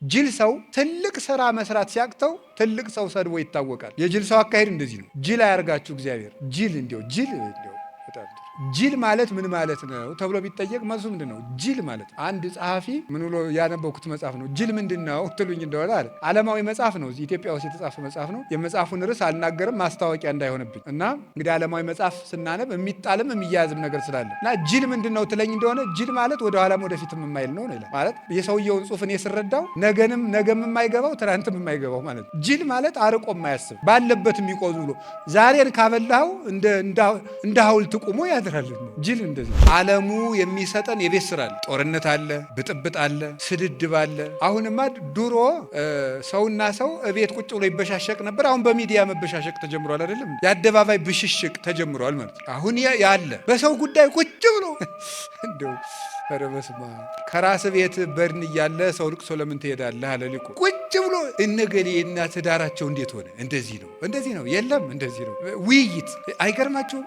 ጅል ሰው ትልቅ ስራ መስራት ሲያቅተው ትልቅ ሰው ሰድቦ ይታወቃል። የጅል ሰው አካሄድ እንደዚህ ነው። ጅል አያርጋችሁ እግዚአብሔር። ጅል ጅል ጅል ማለት ምን ማለት ነው ተብሎ ቢጠየቅ መልሱ ምንድን ነው? ጅል ማለት አንድ ጸሐፊ ምን ብሎ ያነበብኩት መጽሐፍ ነው። ጅል ምንድን ነው ትሉኝ እንደሆነ አለ። ዓለማዊ መጽሐፍ ነው፣ እዚህ ኢትዮጵያ ውስጥ የተጻፈ መጽሐፍ ነው። የመጽሐፉን ርዕስ አልናገርም ማስታወቂያ እንዳይሆንብኝ እና እንግዲህ ዓለማዊ መጽሐፍ ስናነብ የሚጣልም የሚያያዝም ነገር ስላለ እና ጅል ምንድን ነው ትለኝ እንደሆነ ጅል ማለት ወደ ኋላም ወደፊትም የማይል ነው ይላል። ማለት የሰውየውን ጽሑፍ እኔ ስረዳው ነገም የማይገባው ትናንትም የማይገባው ማለት ነው። ጅል ማለት አርቆ የማያስብ ባለበት የሚቆዝ ብሎ ዛሬን ካበላኸው እንደ ሐውልት ቁሞ ያድራል። ጅል እንደዚህ ዓለሙ የሚሰጠን የቤት ስራ አለ። ጦርነት አለ፣ ብጥብጥ አለ፣ ስድድብ አለ። አሁንማ ድሮ ሰውና ሰው እቤት ቁጭ ብሎ ይበሻሸቅ ነበር። አሁን በሚዲያ መበሻሸቅ ተጀምሯል። አይደለም የአደባባይ ብሽሽቅ ተጀምሯል ማለት ነው። አሁን ያለ በሰው ጉዳይ ቁጭ ብሎ እንደው በረበስማ ከራስ ቤት በድን እያለ ሰው ልቅሶ ለምን ትሄዳለህ አለ ሊቁ። ቁጭ ብሎ እነገሌ እና ትዳራቸው እንዴት ሆነ? እንደዚህ ነው የለም እንደዚህ ነው ውይይት። አይገርማችሁም?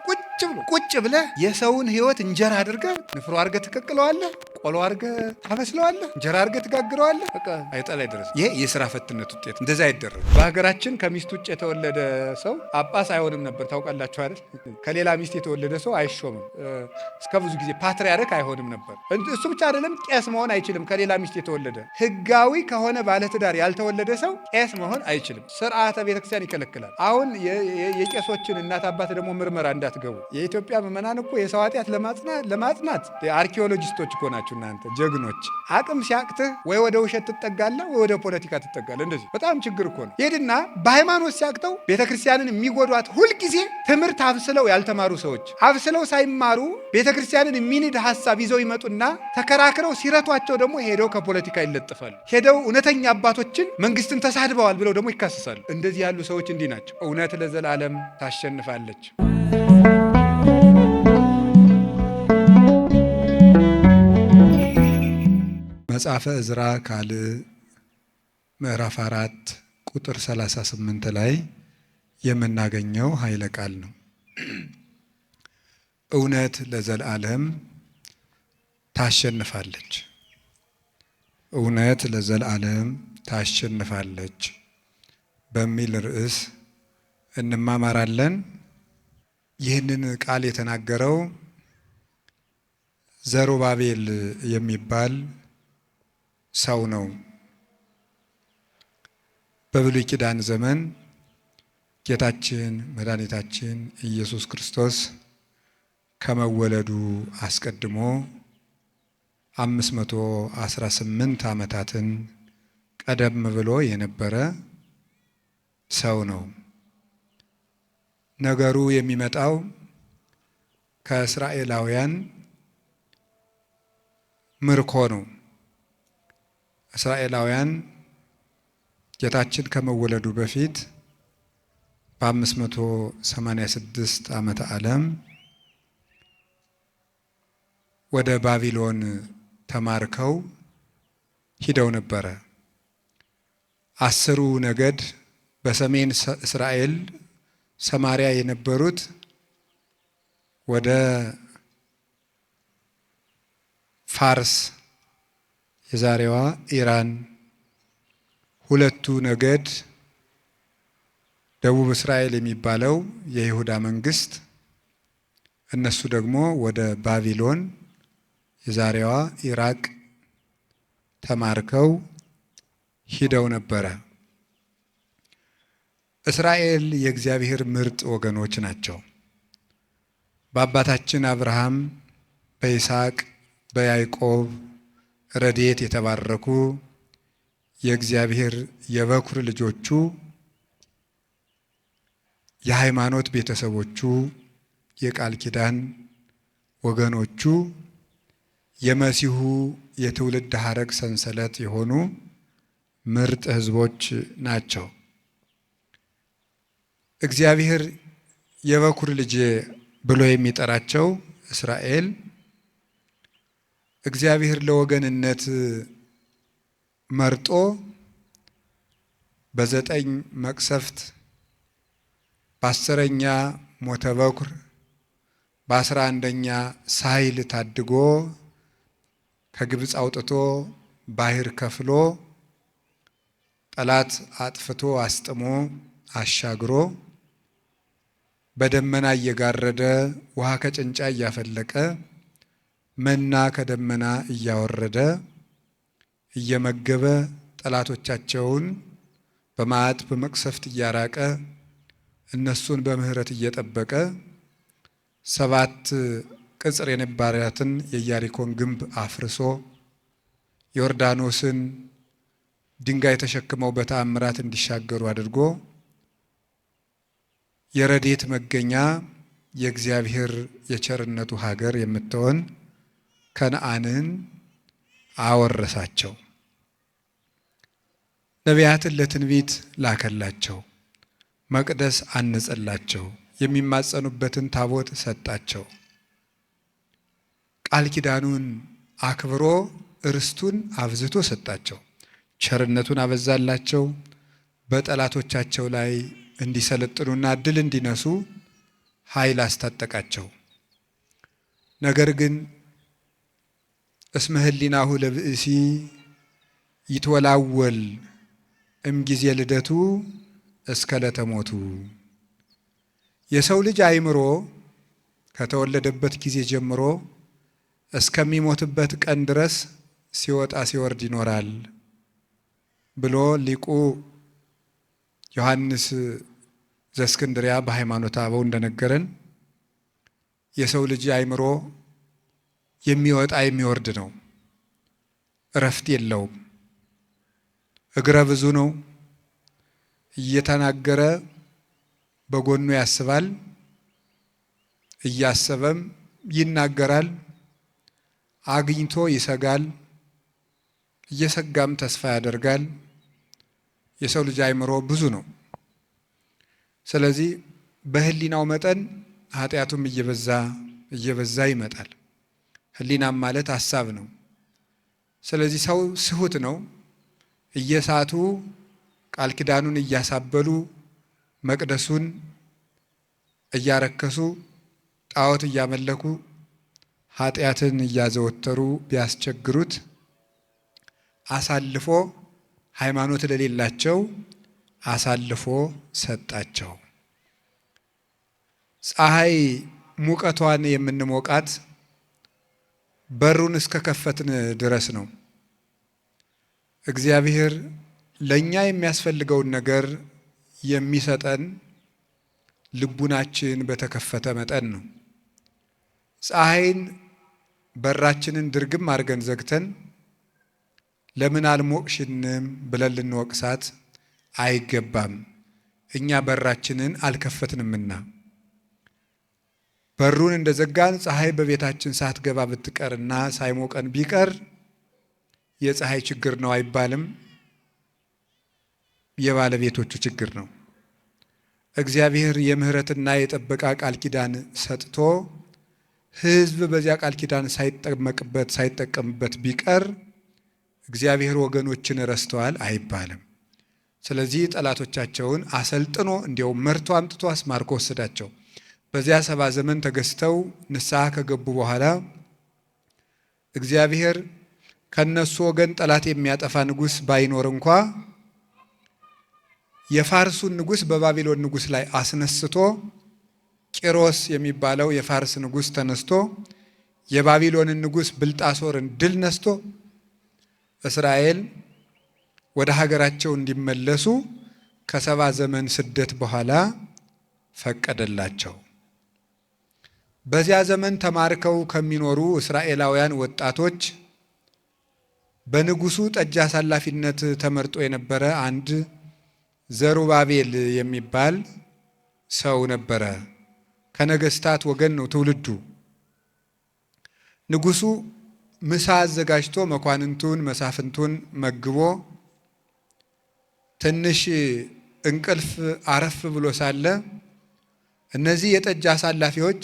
ቁጭ ብለህ የሰውን ህይወት እንጀራ አድርገህ ንፍሮ አድርገህ ትቀቅለዋለህ፣ ቆሎ አድርገህ ታበስለዋለህ፣ እንጀራ አድርገህ ትጋግረዋለህ። በቃ አይጠላይ ድረስ ይሄ የስራ ፈትነት ውጤት። እንደዛ አይደረግ። በሀገራችን ከሚስት ውጭ የተወለደ ሰው ጳጳስ አይሆንም ነበር። ታውቃላችሁ አይደል? ከሌላ ሚስት የተወለደ ሰው አይሾምም። እስከ ብዙ ጊዜ ፓትርያርክ አይሆንም ነበር። እሱ ብቻ አይደለም፣ ቄስ መሆን አይችልም። ከሌላ ሚስት የተወለደ ህጋዊ ከሆነ ባለትዳር ያልተወለደ ሰው ቄስ መሆን አይችልም። ስርዓተ ቤተክርስቲያን ይከለክላል። አሁን የቄሶችን እናት አባት ደግሞ ምርመራ እንዳትገቡ። የኢትዮጵያ ምዕመናን እኮ የሰው ኃጢአት ለማጽናት አርኪኦሎጂስቶች እኮ ናቸው እናንተ ጀግኖች። አቅም ሲያቅትህ ወይ ወደ ውሸት ትጠጋለህ ወይ ወደ ፖለቲካ ትጠጋለህ። እንደዚህ በጣም ችግር እኮ ነው። ሄድና በሃይማኖት ሲያቅተው ቤተክርስቲያንን የሚጎዷት ሁልጊዜ ትምህርት አብስለው ያልተማሩ ሰዎች አብስለው ሳይማሩ ቤተክርስቲያንን የሚንድ ሀሳብ ይዘው ይመጡና ተከራክረው ሲረቷቸው ደግሞ ሄደው ከፖለቲካ ይለጥፋሉ። ሄደው እውነተኛ አባቶችን መንግስትን ተሳድበዋል ብለው ደግሞ ይካሰሳሉ። እንደዚህ ያሉ ሰዎች እንዲህ ናቸው። እውነት ለዘላለም ታሸንፋለች። መጽሐፈ ዕዝራ ካልዕ ምዕራፍ 4 ቁጥር 38 ላይ የምናገኘው ኃይለ ቃል ነው። እውነት ለዘላለም ታሸንፋለች። እውነት ለዘላለም ታሸንፋለች በሚል ርዕስ እንማማራለን። ይህንን ቃል የተናገረው ዘሩባቤል የሚባል ሰው ነው። በብሉይ ኪዳን ዘመን ጌታችን መድኃኒታችን ኢየሱስ ክርስቶስ ከመወለዱ አስቀድሞ 518 ዓመታትን ቀደም ብሎ የነበረ ሰው ነው። ነገሩ የሚመጣው ከእስራኤላውያን ምርኮ ነው። እስራኤላውያን ጌታችን ከመወለዱ በፊት በ586 ዓመተ ዓለም ወደ ባቢሎን ተማርከው ሂደው ነበረ። 10ሩ ነገድ በሰሜን እስራኤል ሰማሪያ የነበሩት ወደ ፋርስ የዛሬዋ ኢራን፣ 2ቱ ነገድ ደቡብ እስራኤል የሚባለው የይሁዳ መንግስት፣ እነሱ ደግሞ ወደ ባቢሎን የዛሬዋ ኢራቅ ተማርከው ሂደው ነበረ። እስራኤል የእግዚአብሔር ምርጥ ወገኖች ናቸው። በአባታችን አብርሃም፣ በይስሐቅ፣ በያዕቆብ ረድኤት የተባረኩ የእግዚአብሔር የበኩር ልጆቹ፣ የሃይማኖት ቤተሰቦቹ፣ የቃል ኪዳን ወገኖቹ፣ የመሲሁ የትውልድ ሐረግ ሰንሰለት የሆኑ ምርጥ ሕዝቦች ናቸው። እግዚአብሔር የበኩር ልጅ ብሎ የሚጠራቸው እስራኤል እግዚአብሔር ለወገንነት መርጦ በ9 መቅሰፍት፣ በ10ኛ ሞተ በኩር፣ በ11ኛ ሳይል ታድጎ ከግብፅ አውጥቶ ባህር ከፍሎ ጠላት አጥፍቶ አስጥሞ አሻግሮ በደመና እየጋረደ ውሃ ከጭንጫ እያፈለቀ መና ከደመና እያወረደ እየመገበ ጠላቶቻቸውን በመዓት በመቅሰፍት እያራቀ እነሱን በምህረት እየጠበቀ 7 ቅጽር የነበራትን የኢያሪኮን ግንብ አፍርሶ ዮርዳኖስን ድንጋይ ተሸክመው በተአምራት እንዲሻገሩ አድርጎ የረድኤት መገኛ የእግዚአብሔር የቸርነቱ ሀገር የምትሆን ከነዓንን አወረሳቸው። ነቢያትን ለትንቢት ላከላቸው። መቅደስ አነጸላቸው። የሚማጸኑበትን ታቦት ሰጣቸው። ቃል ኪዳኑን አክብሮ ርስቱን አብዝቶ ሰጣቸው። ቸርነቱን አበዛላቸው። በጠላቶቻቸው ላይ እንዲሰለጥኑና ድል እንዲነሱ ኃይል አስታጠቃቸው። ነገር ግን እስመ ህሊናሁ ለብእሲ ይትወላወል እምጊዜ ልደቱ እስከ ለተሞቱ፣ የሰው ልጅ አእምሮ ከተወለደበት ጊዜ ጀምሮ እስከሚሞትበት ቀን ድረስ ሲወጣ ሲወርድ ይኖራል ብሎ ሊቁ ዮሐንስ ዘእስክንድርያ በሃይማኖተ አበው እንደነገረን የሰው ልጅ አእምሮ የሚወጣ የሚወርድ ነው። እረፍት የለውም። እግረ ብዙ ነው። እየተናገረ በጎኑ ያስባል፣ እያሰበም ይናገራል። አግኝቶ ይሰጋል፣ እየሰጋም ተስፋ ያደርጋል። የሰው ልጅ አእምሮ ብዙ ነው። ስለዚህ በህሊናው መጠን ኃጢአቱም እየበዛ ይመጣል። ህሊናም ማለት ሀሳብ ነው። ስለዚህ ሰው ስሁት ነው። እየሳቱ ቃል ኪዳኑን እያሳበሉ መቅደሱን እያረከሱ ጣዖት እያመለኩ ኃጢአትን እያዘወተሩ ቢያስቸግሩት አሳልፎ ሃይማኖት ለሌላቸው አሳልፎ ሰጣቸው። ፀሐይ ሙቀቷን የምንሞቃት በሩን እስከ ከፈትን ድረስ ነው። እግዚአብሔር ለኛ የሚያስፈልገውን ነገር የሚሰጠን ልቡናችን በተከፈተ መጠን ነው። ፀሐይን በራችንን ድርግም አድርገን ዘግተን ለምን አልሞቅሽንም ብለን ልንወቅሳት አይገባም። እኛ በራችንን አልከፈትንምና። በሩን እንደዘጋን ፀሐይ በቤታችን ሳትገባ ብትቀርና ሳይሞቀን ቢቀር የፀሐይ ችግር ነው አይባልም፣ የባለቤቶቹ ችግር ነው። እግዚአብሔር የምህረትና የጥበቃ ቃል ኪዳን ሰጥቶ ሕዝብ በዚያ ቃል ኪዳን ሳይጠቀምበት ቢቀር እግዚአብሔር ወገኖችን ረስተዋል አይባልም። ስለዚህ ጠላቶቻቸውን አሰልጥኖ እንዲያውም መርቶ አምጥቶ አስማርኮ ወሰዳቸው። በዚያ 70 ዘመን ተገዝተው ንስሐ ከገቡ በኋላ እግዚአብሔር ከነሱ ወገን ጠላት የሚያጠፋ ንጉሥ ባይኖር እንኳ የፋርሱን ንጉሥ በባቢሎን ንጉሥ ላይ አስነስቶ ቂሮስ የሚባለው የፋርስ ንጉሥ ተነስቶ የባቢሎንን ንጉሥ ብልጣሶርን ድል ነስቶ እስራኤል ወደ ሀገራቸው እንዲመለሱ ከ70 ዘመን ስደት በኋላ ፈቀደላቸው። በዚያ ዘመን ተማርከው ከሚኖሩ እስራኤላውያን ወጣቶች በንጉሱ ጠጅ አሳላፊነት ተመርጦ የነበረ አንድ ዘሩባቤል የሚባል ሰው ነበረ። ከነገስታት ወገን ነው ትውልዱ። ንጉሱ ምሳ አዘጋጅቶ መኳንንቱን መሳፍንቱን መግቦ ትንሽ እንቅልፍ አረፍ ብሎ ሳለ እነዚህ የጠጅ አሳላፊዎች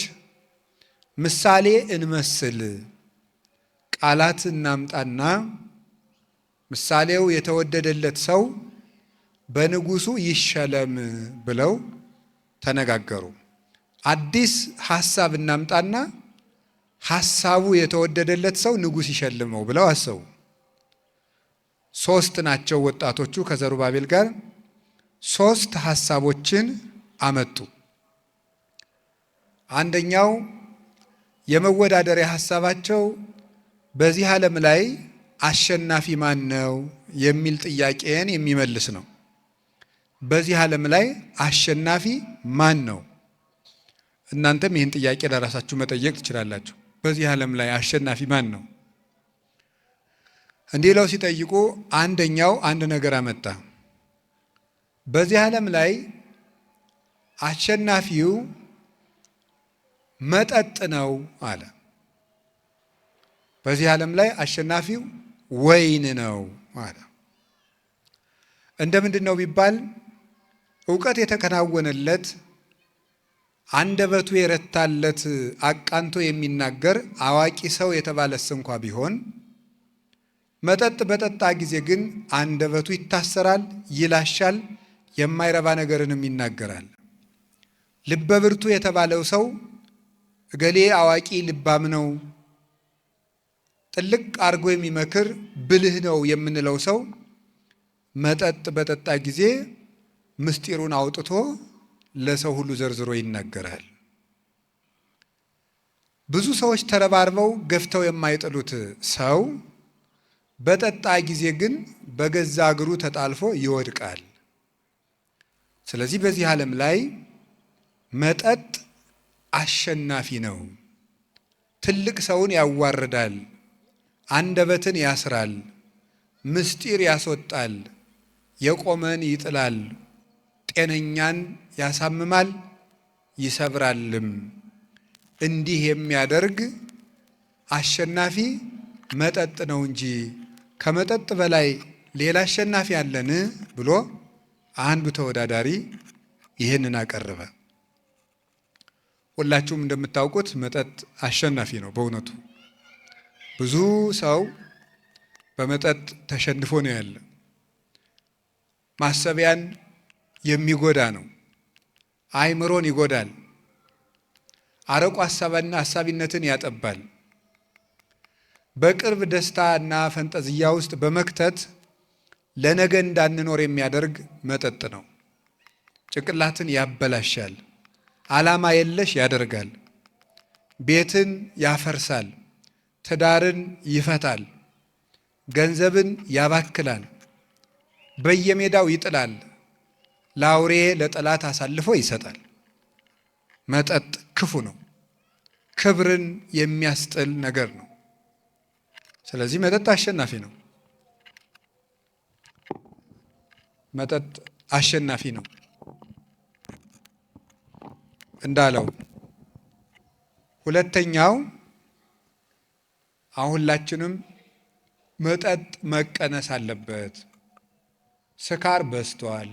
ምሳሌ እንመስል ቃላት እናምጣና ምሳሌው የተወደደለት ሰው በንጉሱ ይሸለም ብለው ተነጋገሩ። አዲስ ሐሳብ እናምጣና ሐሳቡ የተወደደለት ሰው ንጉስ ይሸልመው ብለው አሰቡ። ሶስት ናቸው ወጣቶቹ ከዘሩባቤል ጋር ሶስት ሐሳቦችን አመጡ። አንደኛው የመወዳደሪያ ሐሳባቸው በዚህ ዓለም ላይ አሸናፊ ማን ነው የሚል ጥያቄን የሚመልስ ነው። በዚህ ዓለም ላይ አሸናፊ ማን ነው? እናንተም ይህን ጥያቄ ለራሳችሁ መጠየቅ ትችላላችሁ። በዚህ ዓለም ላይ አሸናፊ ማን ነው? እንዲህ ለው ሲጠይቁ አንደኛው አንድ ነገር አመጣ። በዚህ ዓለም ላይ አሸናፊው መጠጥ ነው አለ። በዚህ ዓለም ላይ አሸናፊው ወይን ነው አለ። እንደምንድን ነው ቢባል ዕውቀት የተከናወነለት አንደበቱ የረታለት አቃንቶ የሚናገር አዋቂ ሰው የተባለስ እንኳ ቢሆን መጠጥ በጠጣ ጊዜ ግን አንደበቱ ይታሰራል፣ ይላሻል፣ የማይረባ ነገርንም ይናገራል። ልበ ብርቱ የተባለው ሰው እገሌ አዋቂ ልባም ነው፣ ጥልቅ አርጎ የሚመክር ብልህ ነው የምንለው ሰው መጠጥ በጠጣ ጊዜ ምስጢሩን አውጥቶ ለሰው ሁሉ ዘርዝሮ ይናገራል። ብዙ ሰዎች ተረባርበው ገፍተው የማይጥሉት ሰው በጠጣ ጊዜ ግን በገዛ እግሩ ተጣልፎ ይወድቃል። ስለዚህ በዚህ ዓለም ላይ መጠጥ አሸናፊ ነው። ትልቅ ሰውን ያዋርዳል፣ አንደበትን ያስራል፣ ምስጢር ያስወጣል፣ የቆመን ይጥላል፣ ጤነኛን ያሳምማል፣ ይሰብራልም። እንዲህ የሚያደርግ አሸናፊ መጠጥ ነው እንጂ ከመጠጥ በላይ ሌላ አሸናፊ አለን ብሎ አንዱ ተወዳዳሪ ይህንን አቀረበ። ሁላችሁም እንደምታውቁት መጠጥ አሸናፊ ነው። በእውነቱ ብዙ ሰው በመጠጥ ተሸንፎ ነው ያለ። ማሰቢያን የሚጎዳ ነው። አእምሮን ይጎዳል። አረቆ ሐሳቢነትን ያጠባል። በቅርብ ደስታ እና ፈንጠዝያ ውስጥ በመክተት ለነገ እንዳንኖር የሚያደርግ መጠጥ ነው። ጭንቅላትን ያበላሻል። ዓላማ የለሽ ያደርጋል። ቤትን ያፈርሳል። ትዳርን ይፈታል። ገንዘብን ያባክላል። በየሜዳው ይጥላል። ለአውሬ ለጠላት አሳልፎ ይሰጣል። መጠጥ ክፉ ነው። ክብርን የሚያስጥል ነገር ነው። ስለዚህ መጠጥ አሸናፊ ነው። መጠጥ አሸናፊ ነው እንዳለው። ሁለተኛው አሁን ሁላችንም መጠጥ መቀነስ አለበት። ስካር በዝቷል።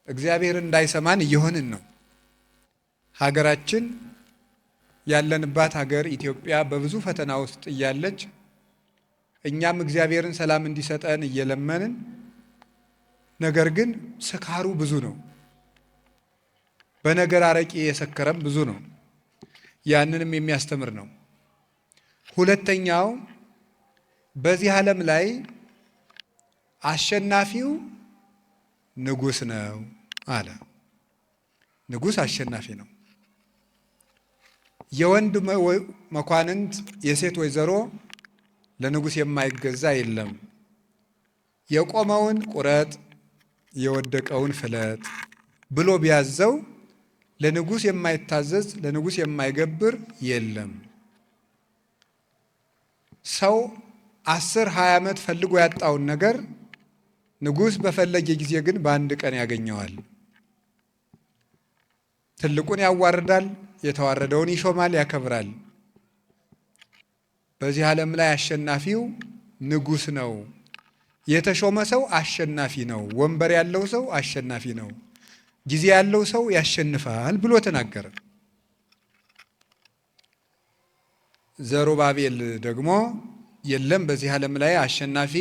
እግዚአብሔር እንዳይሰማን እየሆንን ነው። ሀገራችን ያለንባት ሀገር ኢትዮጵያ በብዙ ፈተና ውስጥ እያለች እኛም እግዚአብሔርን ሰላም እንዲሰጠን እየለመንን፣ ነገር ግን ስካሩ ብዙ ነው። በነገር አረቂ የሰከረም ብዙ ነው። ያንንም የሚያስተምር ነው። ሁለተኛው በዚህ ዓለም ላይ አሸናፊው ንጉሥ ነው አለ። ንጉሥ አሸናፊ ነው። የወንድ መኳንንት የሴት ወይዘሮ ለንጉሥ የማይገዛ የለም። የቆመውን ቁረጥ፣ የወደቀውን ፍለጥ ብሎ ቢያዘው ለንጉሥ የማይታዘዝ ለንጉሥ የማይገብር የለም። ሰው 10-20 ዓመት ፈልጎ ያጣውን ነገር ንጉሥ በፈለገ ጊዜ ግን በአንድ ቀን ያገኘዋል። ትልቁን ያዋርዳል፣ የተዋረደውን ይሾማል፣ ያከብራል። በዚህ ዓለም ላይ አሸናፊው ንጉሥ ነው። የተሾመ ሰው አሸናፊ ነው። ወንበር ያለው ሰው አሸናፊ ነው። ጊዜ ያለው ሰው ያሸንፋል ብሎ ተናገረ። ዘሩባቤል ደግሞ የለም በዚህ ዓለም ላይ አሸናፊ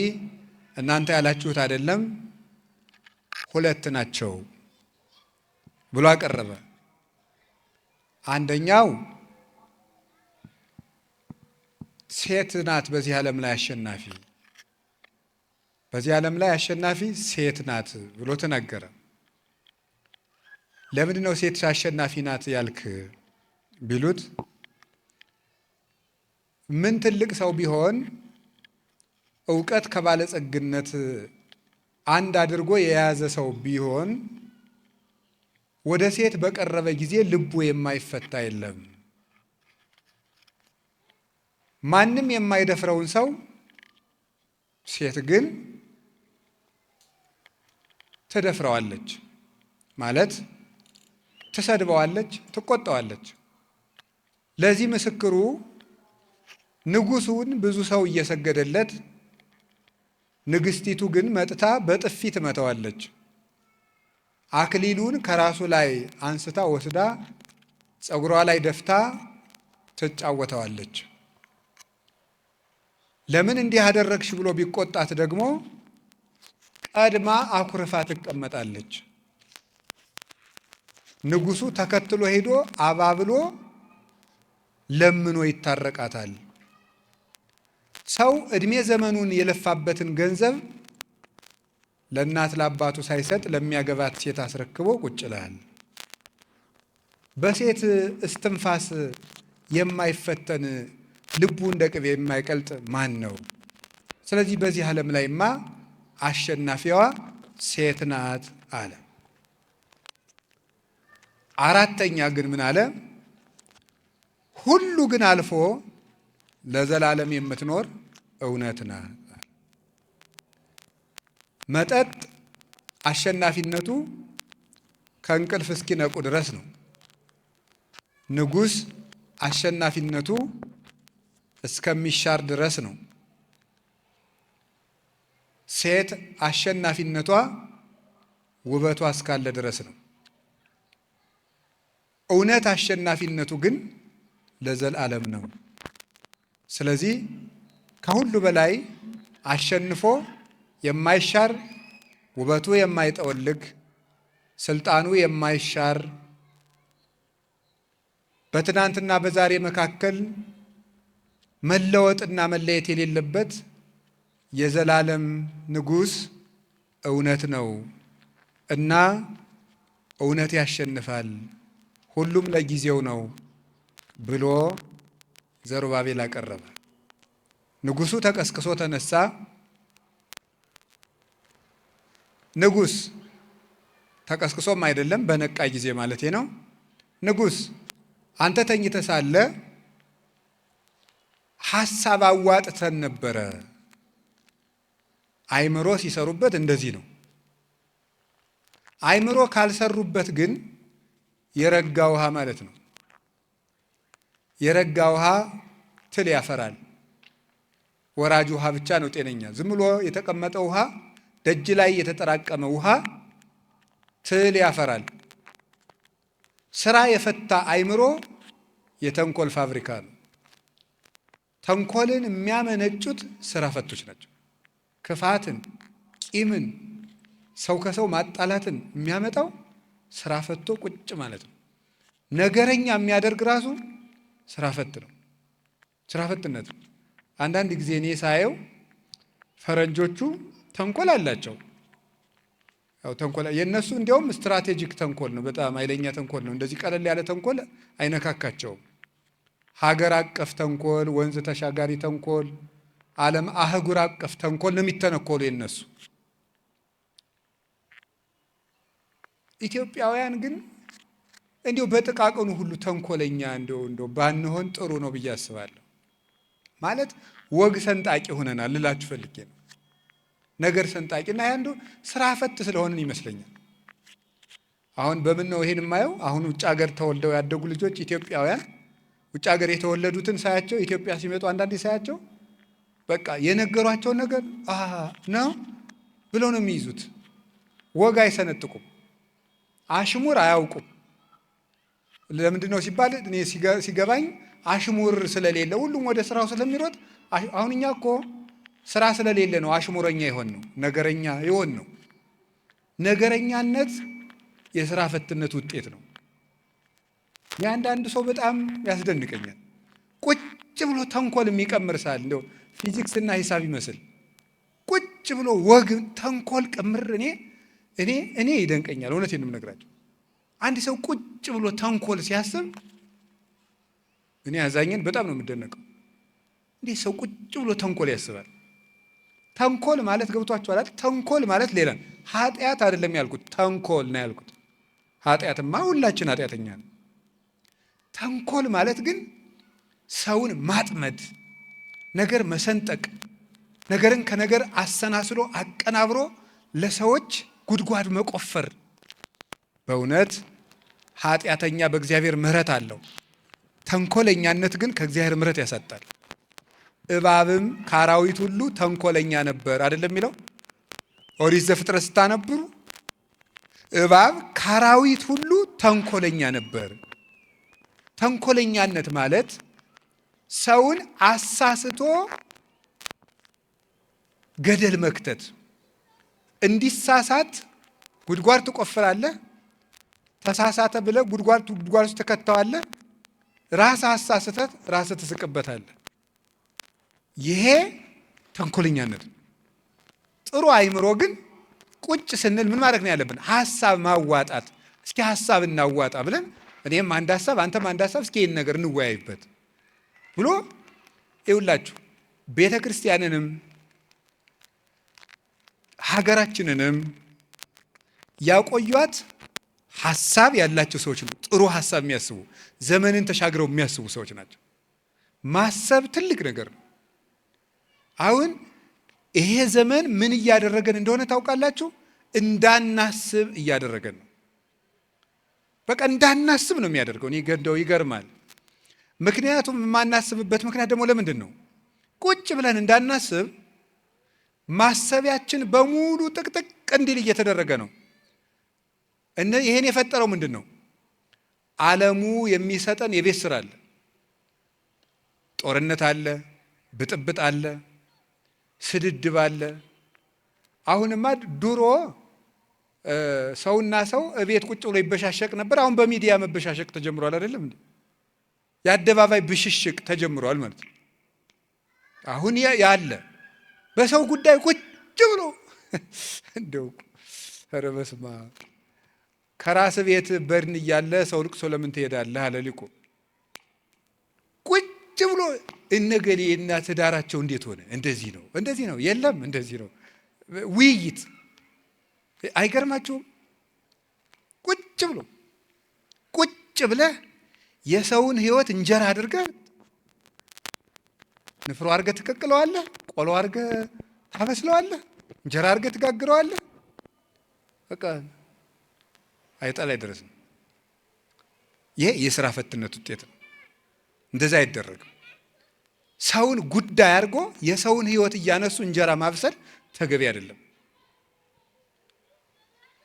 እናንተ ያላችሁት አይደለም፣ ሁለት ናቸው ብሎ አቀረበ። አንደኛው ሴት ናት በዚህ ዓለም ላይ አሸናፊ። በዚህ ዓለም ላይ አሸናፊ ሴት ናት ብሎ ተናገረ። ለምንድን ነው ሴት አሸናፊ ናት ያልክ ቢሉት ምን ትልቅ ሰው ቢሆን እውቀት ከባለጸግነት አንድ አድርጎ የያዘ ሰው ቢሆን ወደ ሴት በቀረበ ጊዜ ልቡ የማይፈታ የለም። ማንም የማይደፍረውን ሰው ሴት ግን ትደፍረዋለች፣ ማለት ትሰድበዋለች፣ ትቆጣዋለች። ለዚህ ምስክሩ ንጉሡን ብዙ ሰው እየሰገደለት፣ ንግስቲቱ ግን መጥታ በጥፊ ትመታዋለች። አክሊሉን ከራሱ ላይ አንስታ ወስዳ ፀጉሯ ላይ ደፍታ ትጫወተዋለች። ለምን እንዲህ አደረግሽ ብሎ ቢቆጣት ደግሞ ቀድማ አኩርፋ ትቀመጣለች። ንጉሡ ተከትሎ ሄዶ አባብሎ ለምኖ ይታረቃታል። ሰው ዕድሜ ዘመኑን የለፋበትን ገንዘብ ለእናት ለአባቱ ሳይሰጥ ለሚያገባት ሴት አስረክቦ ቁጭ ይላል። በሴት እስትንፋስ የማይፈተን ልቡ እንደ ቅቤ የማይቀልጥ ማን ነው? ስለዚህ በዚህ ዓለም ላይማ አሸናፊዋ ሴት ናት አለ። አራተኛ ግን ምን አለ? ሁሉ ግን አልፎ ለዘላለም የምትኖር እውነት ናት። መጠጥ አሸናፊነቱ ከእንቅልፍ እስኪነቁ ድረስ ነው። ንጉሥ አሸናፊነቱ እስከሚሻር ድረስ ነው። ሴት አሸናፊነቷ ውበቷ እስካለ ድረስ ነው። እውነት አሸናፊነቱ ግን ለዘላለም ነው። ስለዚህ ከሁሉ በላይ አሸንፎ የማይሻር ውበቱ የማይጠወልግ ስልጣኑ የማይሻር በትናንትና በዛሬ መካከል መለወጥና መለየት የሌለበት የዘላለም ንጉሥ እውነት ነው እና እውነት ያሸንፋል፣ ሁሉም ለጊዜው ነው ብሎ ዘሩባቤል አቀረበ። ንጉሡ ተቀስቅሶ ተነሳ። ንጉሥ ተቀስቅሶም አይደለም በነቃ ጊዜ ማለት ነው። ንጉሥ አንተ ተኝተህ ሳለ ሐሳብ አዋጥተን ነበረ። አይምሮ ሲሰሩበት እንደዚህ ነው። አይምሮ ካልሰሩበት ግን የረጋ ውሃ ማለት ነው። የረጋ ውሃ ትል ያፈራል። ወራጅ ውሃ ብቻ ነው ጤነኛ። ዝም ብሎ የተቀመጠ ውሃ፣ ደጅ ላይ የተጠራቀመ ውሃ ትል ያፈራል። ስራ የፈታ አይምሮ የተንኮል ፋብሪካ ነው። ተንኮልን የሚያመነጩት ስራ ፈቶች ናቸው። ክፋትን፣ ቂምን፣ ሰው ከሰው ማጣላትን የሚያመጣው ስራ ፈቶ ቁጭ ማለት ነው። ነገረኛ የሚያደርግ ራሱ ስራ ፈት ነው። ስራ ፈትነት ነው። አንዳንድ ጊዜ እኔ ሳየው ፈረንጆቹ ተንኮል አላቸው። ያው ተንኮል የነሱ እንዲያውም ስትራቴጂክ ተንኮል ነው። በጣም ኃይለኛ ተንኮል ነው። እንደዚህ ቀለል ያለ ተንኮል አይነካካቸውም። ሀገር አቀፍ ተንኮል፣ ወንዝ ተሻጋሪ ተንኮል፣ ዓለም አህጉር አቀፍ ተንኮል ነው የሚተነኮሉ የነሱ። ኢትዮጵያውያን ግን እንዲሁ በጥቃቅኑ ሁሉ ተንኮለኛ እንዲሁ ባንሆን ጥሩ ነው ብዬ አስባለሁ። ማለት ወግ ሰንጣቂ ሆነናል ልላችሁ ፈልጌ ነው። ነገር ሰንጣቂና ያንዱ ስራ ፈት ስለሆንን ይመስለኛል። አሁን በምን ነው ይሄን የማየው? አሁን ውጭ ሀገር ተወልደው ያደጉ ልጆች ኢትዮጵያውያን ውጭ ሀገር የተወለዱትን ሳያቸው ኢትዮጵያ ሲመጡ አንዳንዴ ሳያቸው በቃ የነገሯቸውን ነገር ነው ብለው ነው የሚይዙት። ወግ አይሰነጥቁም፣ አሽሙር አያውቁም። ለምንድን ነው ሲባል እኔ ሲገባኝ አሽሙር ስለሌለ ሁሉም ወደ ስራው ስለሚሮጥ። አሁን እኛ እኮ ስራ ስለሌለ ነው አሽሙረኛ ይሆን ነው ነገረኛ ይሆን ነው። ነገረኛነት የስራ ፈትነት ውጤት ነው። የአንዳንድ ሰው በጣም ያስደንቀኛል። ቁጭ ብሎ ተንኮል የሚቀምር ሳል እንደው ፊዚክስና ሂሳብ ይመስል ቁጭ ብሎ ወግ ተንኮል ቅምር እኔ ይደንቀኛል። እውነቴን ነው የምነግራቸው። አንድ ሰው ቁጭ ብሎ ተንኮል ሲያስብ እኔ አዛኘን በጣም ነው የምደነቀው። እንዴ ሰው ቁጭ ብሎ ተንኮል ያስባል? ተንኮል ማለት ገብቷችኋል አይደል? ተንኮል ማለት ሌላ ኃጢአት አይደለም ያልኩት፣ ተንኮል ነው ያልኩት። ኃጢአትማ ሁላችን ኃጢአተኛ ነው። ተንኮል ማለት ግን ሰውን ማጥመድ፣ ነገር መሰንጠቅ፣ ነገርን ከነገር አሰናስሎ አቀናብሮ ለሰዎች ጉድጓድ መቆፈር። በእውነት ኃጢአተኛ በእግዚአብሔር ምሕረት አለው። ተንኮለኛነት ግን ከእግዚአብሔር ምሕረት ያሳጣል። እባብም ከአራዊት ሁሉ ተንኮለኛ ነበር አይደለም የሚለው ኦሪት ዘፍጥረት ስታነብሩ፣ እባብ ከአራዊት ሁሉ ተንኮለኛ ነበር። ተንኮለኛነት ማለት ሰውን አሳስቶ ገደል መክተት። እንዲሳሳት ጉድጓድ ትቆፍራለህ፣ ተሳሳተ ብለህ ጉድጓድ ውስጥ ትከተዋለህ፣ ራስህ አሳስተህ ራስህ ትስቅበታለህ። ይሄ ተንኮለኛነት ነው። ጥሩ አይምሮ ግን ቁጭ ስንል ምን ማድረግ ነው ያለብን? ሀሳብ ማዋጣት። እስኪ ሀሳብ እናዋጣ ብለን እኔም አንድ ሀሳብ አንተም አንድ ሀሳብ እስኪ ይህን ነገር እንወያይበት ብሎ ይውላችሁ ቤተ ክርስቲያንንም ሀገራችንንም ያቆዩት ሀሳብ ያላቸው ሰዎች ነው። ጥሩ ሀሳብ የሚያስቡ ዘመንን ተሻግረው የሚያስቡ ሰዎች ናቸው። ማሰብ ትልቅ ነገር ነው። አሁን ይሄ ዘመን ምን እያደረገን እንደሆነ ታውቃላችሁ? እንዳናስብ እያደረገን ነው። በቃ እንዳናስብ ነው የሚያደርገው። እኔ ገንደው ይገርማል። ምክንያቱም የማናስብበት ምክንያት ደግሞ ለምንድን ነው? ቁጭ ብለን እንዳናስብ ማሰቢያችን በሙሉ ጥቅጥቅ እንዲል እየተደረገ ነው። ይሄን የፈጠረው ምንድን ነው? ዓለሙ የሚሰጠን የቤት ስራ አለ። ጦርነት አለ፣ ብጥብጥ አለ፣ ስድድብ አለ። አሁንማ ድሮ ሰውና ሰው እቤት ቁጭ ብሎ ይበሻሸቅ ነበር። አሁን በሚዲያ መበሻሸቅ ተጀምሯል አይደለም እንዴ? የአደባባይ ብሽሽቅ ተጀምሯል ማለት ነው። አሁን ያለ በሰው ጉዳይ ቁጭ ብሎ እንደው ኧረ በስመ አብ ከራስ ቤት በድን እያለ ሰው ልቅሶ ለምን ትሄዳለህ አለ ሊቁ። ቁጭ ብሎ እነገሌ እና ትዳራቸው እንዴት ሆነ? እንደዚህ ነው የለም እንደዚህ ነው ውይይት። አይገርማችሁም? ቁጭ ብለህ የሰውን ህይወት እንጀራ አድርገህ ንፍሮ አድርገህ ትቀቅለዋለህ፣ ቆሎ አድርገህ ታበስለዋለህ፣ እንጀራ አድርገህ ትጋግረዋለህ። በቃ አይጣል አይደረስም። ይሄ የሥራ ፈትነት ውጤት ነው። እንደዛ አይደረግም። ሰውን ጉዳይ አድርጎ የሰውን ህይወት እያነሱ እንጀራ ማብሰል ተገቢ አይደለም።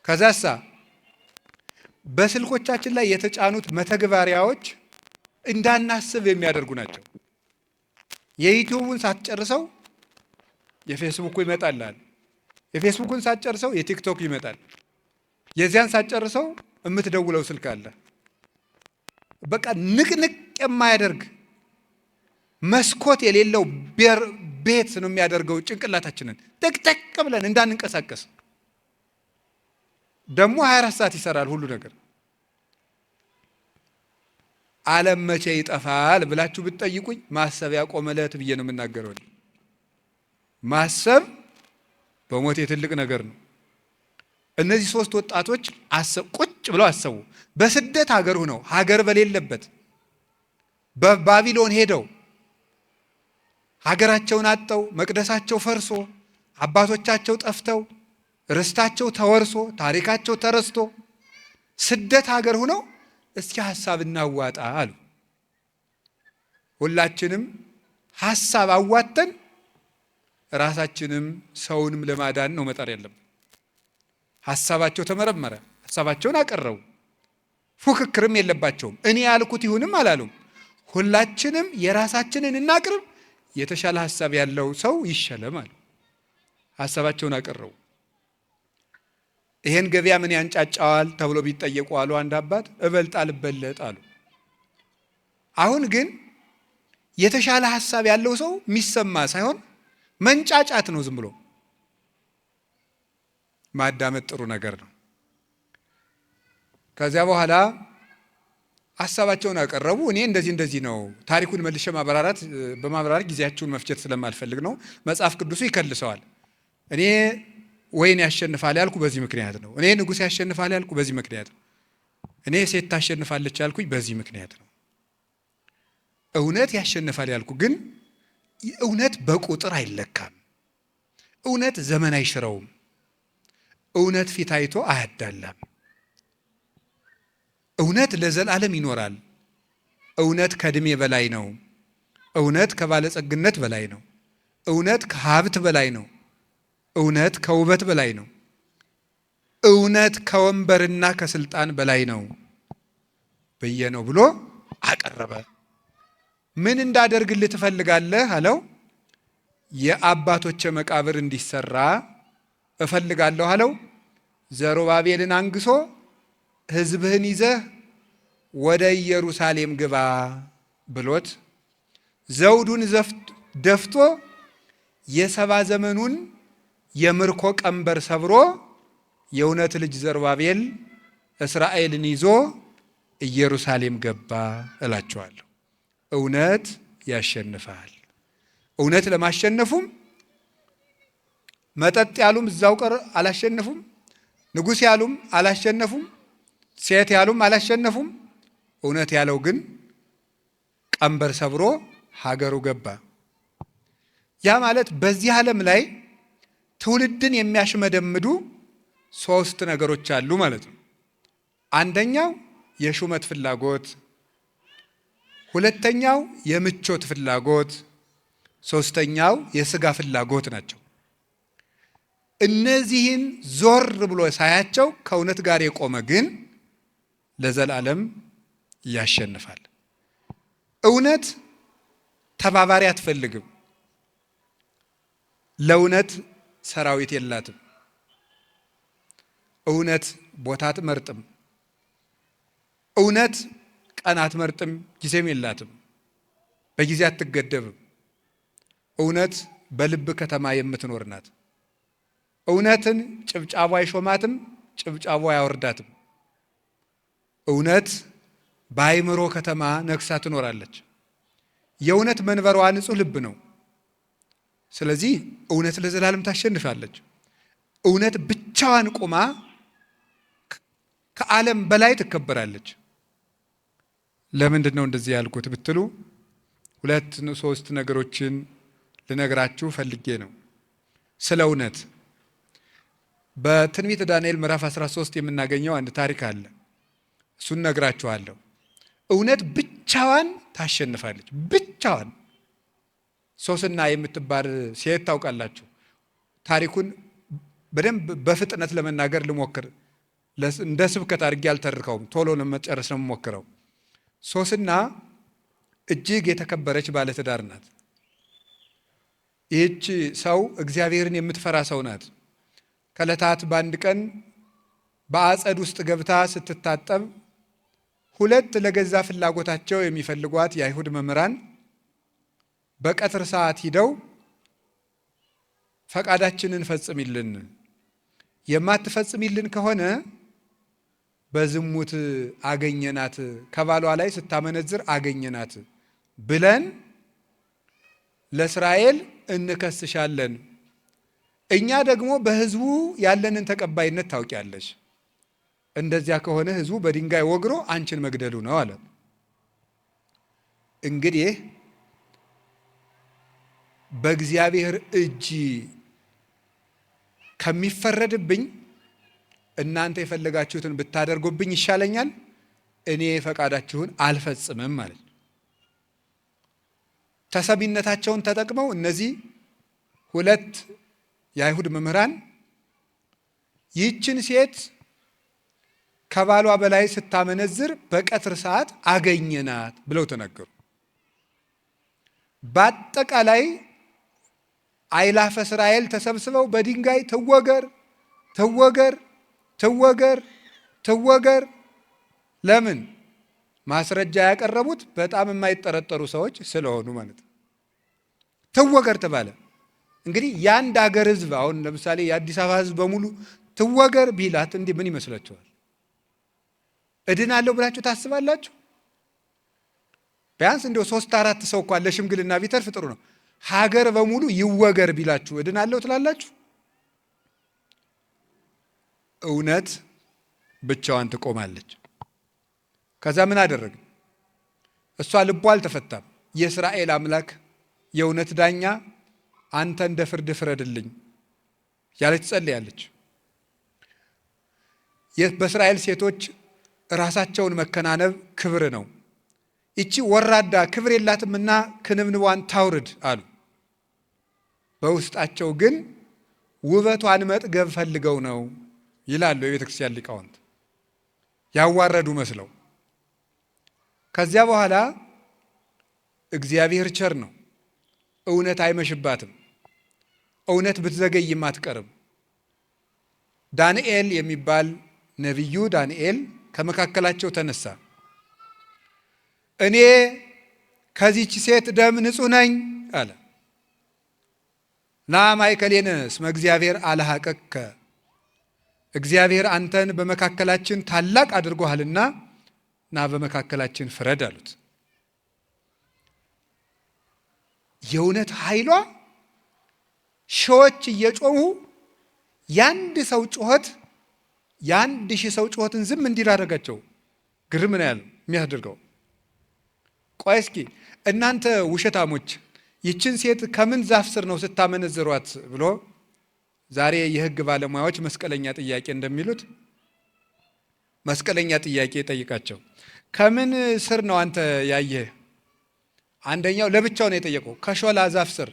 ከዛሳ በስልኮቻችን ላይ የተጫኑት መተግበሪያዎች እንዳናስብ የሚያደርጉ ናቸው። የዩቲዩብን ሳትጨርሰው የፌስቡኩ ይመጣልሃል። የፌስቡክን ሳትጨርሰው የቲክቶክ ይመጣል። የዚያን ሳትጨርሰው የምትደውለው ስልክ አለ። በቃ ንቅንቅ የማያደርግ መስኮት የሌለው ቤት ነው የሚያደርገው ጭንቅላታችንን ጠቅጠቅ ብለን እንዳንንቀሳቀስ። ደግሞ 24 ሰዓት ይሰራል ሁሉ ነገር። ዓለም መቼ ይጠፋል ብላችሁ ብትጠይቁኝ ማሰብ ያቆመለት ብዬ ነው የምናገረው። ማሰብ በሞቴ ትልቅ ነገር ነው። እነዚህ 3 ወጣቶች ቁጭ ብለው አሰቡ። በስደት ሀገር ሆነው ሀገር በሌለበት በባቢሎን ሄደው ሀገራቸውን አጠው፣ መቅደሳቸው ፈርሶ፣ አባቶቻቸው ጠፍተው፣ ርስታቸው ተወርሶ፣ ታሪካቸው ተረስቶ ስደት ሀገር ሆነው እስኪ ሀሳብ እናዋጣ አሉ። ሁላችንም ሀሳብ አዋጠን ራሳችንም ሰውንም ለማዳን ነው መጣር ያለብን። ሀሳባቸው ተመረመረ፣ ሀሳባቸውን አቀረቡ። ፉክክርም የለባቸውም። እኔ ያልኩት ይሁንም አላሉም። ሁላችንም የራሳችንን እናቅርብ፣ የተሻለ ሀሳብ ያለው ሰው ይሸለም አሉ። ሀሳባቸውን አቀረቡ። ይሄን ገበያ ምን ያንጫጫዋል ተብሎ ቢጠየቁ አሉ አንድ አባት እበልጥ አልበለጥ አሉ። አሁን ግን የተሻለ ሀሳብ ያለው ሰው የሚሰማ ሳይሆን መንጫጫት ነው ዝም ብሎ። ማዳመጥ ጥሩ ነገር ነው። ከዚያ በኋላ ሀሳባቸውን አቀረቡ። እኔ እንደዚህ ነው፣ ታሪኩን መልሼ በማብራራት ጊዜያችሁን መፍጀት ስለማልፈልግ ነው። መጽሐፍ ቅዱሱ ይከልሰዋል። እኔ ወይን ያሸንፋል ያልኩ በዚህ ምክንያት ነው። እኔ ንጉሥ ያሸንፋል ያልኩ በዚህ ምክንያት ነው። እኔ ሴት ታሸንፋለች ያልኩኝ በዚህ ምክንያት ነው። እውነት ያሸንፋል ያልኩ ግን እውነት በቁጥር አይለካም። እውነት ዘመን አይሽረውም። እውነት ፊት አይቶ አያዳላም። እውነት ለዘላለም ይኖራል። እውነት ከዕድሜ በላይ ነው። እውነት ከባለጸግነት በላይ ነው። እውነት ከሀብት በላይ ነው። እውነት ከውበት በላይ ነው። እውነት ከወንበርና ከስልጣን በላይ ነው ብዬ ነው ብሎ አቀረበ። ምን እንዳደርግልህ ትፈልጋለህ አለው። የአባቶቼ መቃብር እንዲሰራ እፈልጋለሁ አለው። ዘሩባቤልን አንግሶ ሕዝብህን ይዘህ ወደ ኢየሩሳሌም ግባ ብሎት ዘውዱን ደፍቶ የሰባ ዘመኑን የምርኮ ቀንበር ሰብሮ የእውነት ልጅ ዘሩባቤል እስራኤልን ይዞ ኢየሩሳሌም ገባ እላቸዋለሁ። እውነት ያሸንፋል። እውነት ለማሸነፉም መጠጥ ያሉም እዛው ቀር አላሸነፉም። ንጉሥ ያሉም አላሸነፉም። ሴት ያሉም አላሸነፉም። እውነት ያለው ግን ቀንበር ሰብሮ ሀገሩ ገባ። ያ ማለት በዚህ ዓለም ላይ ትውልድን የሚያሽመደምዱ ሶስት ነገሮች አሉ ማለት ነው። አንደኛው የሹመት ፍላጎት፣ ሁለተኛው የምቾት ፍላጎት፣ ሶስተኛው የስጋ ፍላጎት ናቸው። እነዚህን ዞር ብሎ ሳያቸው ከእውነት ጋር የቆመ ግን ለዘላለም ያሸንፋል። እውነት ተባባሪ አትፈልግም። ለእውነት ሰራዊት የላትም። እውነት ቦታ አትመርጥም። እውነት ቀን አትመርጥም፣ ጊዜም የላትም። በጊዜ አትገደብም። እውነት በልብ ከተማ የምትኖር ናት። እውነትን ጭብጫቧ አይሾማትም፣ ጭብጫቧ አያወርዳትም። እውነት በአእምሮ ከተማ ነግሳ ትኖራለች። የእውነት መንበሯ ንጹሕ ልብ ነው። ስለዚህ እውነት ለዘላለም ታሸንፋለች። እውነት ብቻዋን ቆማ ከዓለም በላይ ትከበራለች። ለምንድን ነው እንደዚህ ያልኩት ብትሉ ሁለት ሶስት ነገሮችን ልነግራችሁ ፈልጌ ነው። ስለ እውነት በትንቢተ ዳንኤል ምዕራፍ 13 የምናገኘው አንድ ታሪክ አለ። እሱን ነግራችኋለሁ። እውነት ብቻዋን ታሸንፋለች። ብቻዋን ሶስና የምትባል ሴት ታውቃላችሁ። ታሪኩን በደንብ በፍጥነት ለመናገር ልሞክር። እንደ ስብከት አድርጌ አልተርከውም፣ ቶሎ ለመጨረስ ነው የምሞክረው። ሶስና እጅግ የተከበረች ባለትዳር ናት። ይህች ሰው እግዚአብሔርን የምትፈራ ሰው ናት። ከዕለታት በአንድ ቀን በአጸድ ውስጥ ገብታ ስትታጠብ ሁለት ለገዛ ፍላጎታቸው የሚፈልጓት የአይሁድ መምህራን በቀትር ሰዓት ሂደው ፈቃዳችንን ፈጽሚልን፣ የማትፈጽሚልን ከሆነ በዝሙት አገኘናት፣ ከባሏ ላይ ስታመነዝር አገኘናት ብለን ለእስራኤል እንከስሻለን። እኛ ደግሞ በሕዝቡ ያለንን ተቀባይነት ታውቂያለሽ። እንደዚያ ከሆነ ሕዝቡ በድንጋይ ወግሮ አንቺን መግደሉ ነው አለ። እንግዲህ በእግዚአብሔር እጅ ከሚፈረድብኝ እናንተ የፈለጋችሁትን ብታደርጉብኝ ይሻለኛል፣ እኔ ፈቃዳችሁን አልፈጽምም ማለት ነው። ተሰሚነታቸውን ተጠቅመው እነዚህ ሁለት የአይሁድ መምህራን ይህችን ሴት ከባሏ በላይ ስታመነዝር በቀትር ሰዓት አገኘናት ብለው ተናገሩ። በአጠቃላይ አእላፈ እስራኤል ተሰብስበው በድንጋይ ትወገር ትወገር ትወገር ትወገር። ለምን? ማስረጃ ያቀረቡት በጣም የማይጠረጠሩ ሰዎች ስለሆኑ ማለት ነው። ትወገር ተባለ። እንግዲህ የአንድ ሀገር ሕዝብ አሁን ለምሳሌ የአዲስ አበባ ሕዝብ በሙሉ ትወገር ቢላት እንዲህ ምን ይመስላችኋል? እድናለሁ ብላችሁ ታስባላችሁ? ቢያንስ እንደው 3-4 ሰው እንኳን ለሽምግልና ቢተርፍ ጥሩ ነው። ሀገር በሙሉ ይወገር ቢላችሁ እድናለሁ ትላላችሁ? እውነት ብቻዋን ትቆማለች። ከዛ ምን አደረገ? እሷ ልቧ አልተፈታም። የእስራኤል አምላክ የእውነት ዳኛ አንተ እንደ ፍርድ ፍረድልኝ ያለች ጸልያለች። በእስራኤል ሴቶች ራሳቸውን መከናነብ ክብር ነው። ይቺ ወራዳ ክብር የላትምና ክንብንቧን ታውርድ አሉ። በውስጣቸው ግን ውበቷን መጥገብ ፈልገው ነው ይላሉ የቤተ ክርስቲያን ሊቃውንት፣ ያዋረዱ መስለው። ከዚያ በኋላ እግዚአብሔር ቸር ነው። እውነት አይመሽባትም። እውነት ብትዘገይም አትቀርም። ዳንኤል የሚባል ነቢዩ ዳንኤል ከመካከላቸው ተነሳ። እኔ ከዚች ሴት ደም ንጹሕ ነኝ አለ። ና ማእከሌነ እስመ እግዚአብሔር አልሐቀከ፣ እግዚአብሔር አንተን በመካከላችን ታላቅ አድርጎሃልና ና በመካከላችን ፍረድ አሉት። የእውነት ኃይሏ ሺዎች እየጮሁ የአንድ ሰው ጩኸት የ1000 ሰው ጩኸትን ዝም እንዲል አደረጋቸው። ግርም ነው ያለው የሚያደርገው። ቆይ እስኪ እናንተ ውሸታሞች ይችን ሴት ከምን ዛፍ ስር ነው ስታመነዝሯት ብሎ ዛሬ የሕግ ባለሙያዎች መስቀለኛ ጥያቄ እንደሚሉት መስቀለኛ ጥያቄ ጠይቃቸው። ከምን ስር ነው አንተ ያየህ? አንደኛው ለብቻው ነው የጠየቀው፣ ከሾላ ዛፍ ስር።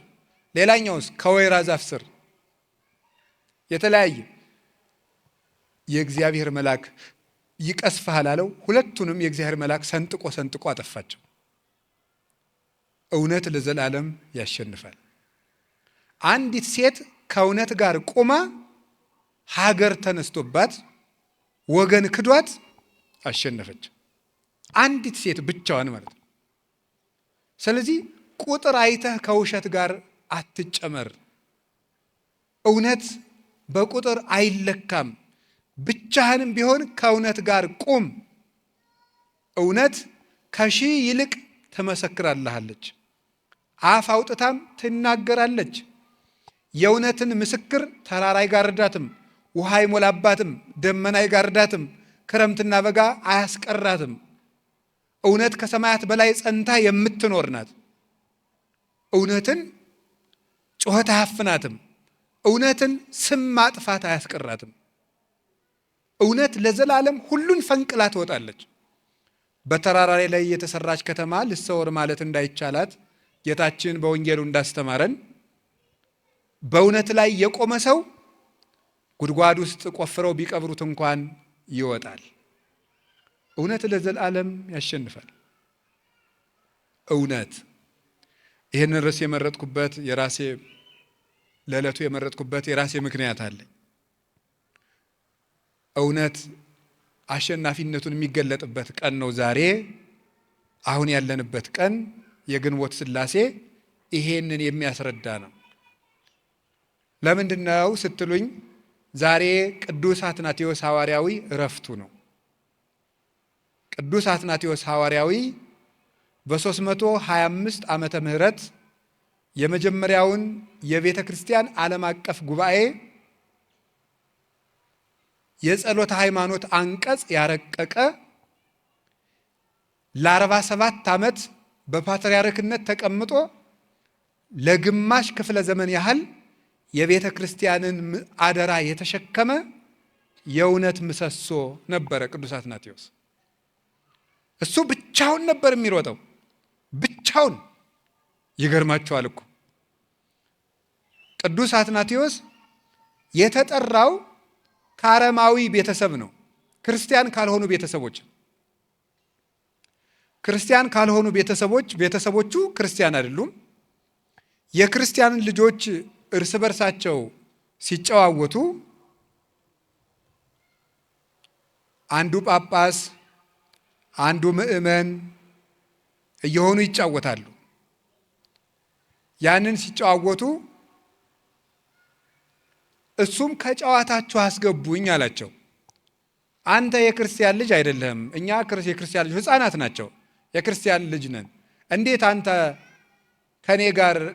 ሌላኛውስ ከወይራ ዛፍ ስር። የተለያየ የእግዚአብሔር መልአክ ይቀስፍሃል አለው። ሁለቱንም የእግዚአብሔር መልአክ ሰንጥቆ ሰንጥቆ አጠፋቸው። እውነት ለዘላለም ያሸንፋል። አንዲት ሴት ከእውነት ጋር ቆማ ሀገር ተነስቶባት ወገን ክዷት አሸነፈች። አንዲት ሴት ብቻዋን ማለት ነው። ስለዚህ ቁጥር አይተህ ከውሸት ጋር አትጨመር። እውነት በቁጥር አይለካም። ብቻህንም ቢሆን ከእውነት ጋር ቁም። እውነት ከሺህ ይልቅ ትመሰክራለች፣ አፍ አውጥታም ትናገራለች። የእውነትን ምስክር ተራራ አይጋርዳትም፣ ውሃ አይሞላባትም፣ ደመና አይጋርዳትም፣ ክረምትና በጋ አያስቀራትም። እውነት ከሰማያት በላይ ጸንታ የምትኖር ናት። እውነትን ጩኸት አያፍናትም። እውነትን ስም ማጥፋት አያስቀራትም። እውነት ለዘላለም ሁሉን ፈንቅላ ትወጣለች። በተራራ ላይ የተሰራች ከተማ ልትሰወር ማለት እንዳይቻላት ጌታችን በወንጌሉ እንዳስተማረን በእውነት ላይ የቆመ ሰው ጉድጓድ ውስጥ ቆፍረው ቢቀብሩት እንኳን ይወጣል። እውነት ለዘላለም ያሸንፋል። እውነት ይህንን ርዕስ የመረጥኩበት ለዕለቱ የመረጥኩበት የራሴ ምክንያት አለ። እውነት አሸናፊነቱን የሚገለጥበት ቀን ነው ዛሬ። አሁን ያለንበት ቀን የግንቦት ሥላሴ ይሄንን የሚያስረዳ ነው። ለምንድን ነው ስትሉኝ፣ ዛሬ ቅዱስ አትናቴዎስ ሐዋርያዊ እረፍቱ ነው። ቅዱስ አትናቴዎስ ሐዋርያዊ በ325 ዓመተ ምህረት የመጀመሪያውን የቤተ ክርስቲያን ዓለም አቀፍ ጉባኤ የጸሎተ ሃይማኖት አንቀጽ ያረቀቀ ለ47 ዓመት በፓትርያርክነት ተቀምጦ ለግማሽ ክፍለ ዘመን ያህል የቤተ ክርስቲያንን አደራ የተሸከመ የእውነት ምሰሶ ነበረ ቅዱስ አትናቴዎስ። እሱ ብቻውን ነበር የሚሮጠው፣ ብቻውን። ይገርማችኋል እኮ ቅዱስ አትናቴዎስ የተጠራው ከአረማዊ ቤተሰብ ነው። ክርስቲያን ካልሆኑ ቤተሰቦች ቤተሰቦቹ ክርስቲያን አይደሉም። የክርስቲያንን ልጆች እርስ በርሳቸው ሲጨዋወቱ አንዱ ጳጳስ አንዱ ምእመን እየሆኑ ይጫወታሉ። ያንን ሲጨዋወቱ እሱም ከጨዋታችሁ አስገቡኝ አላቸው። አንተ የክርስቲያን ልጅ አይደለህም፣ እኛ የክርስቲያን ልጅ ሕፃናት ናቸው፣ የክርስቲያን ልጅ ነን፣ እንዴት አንተ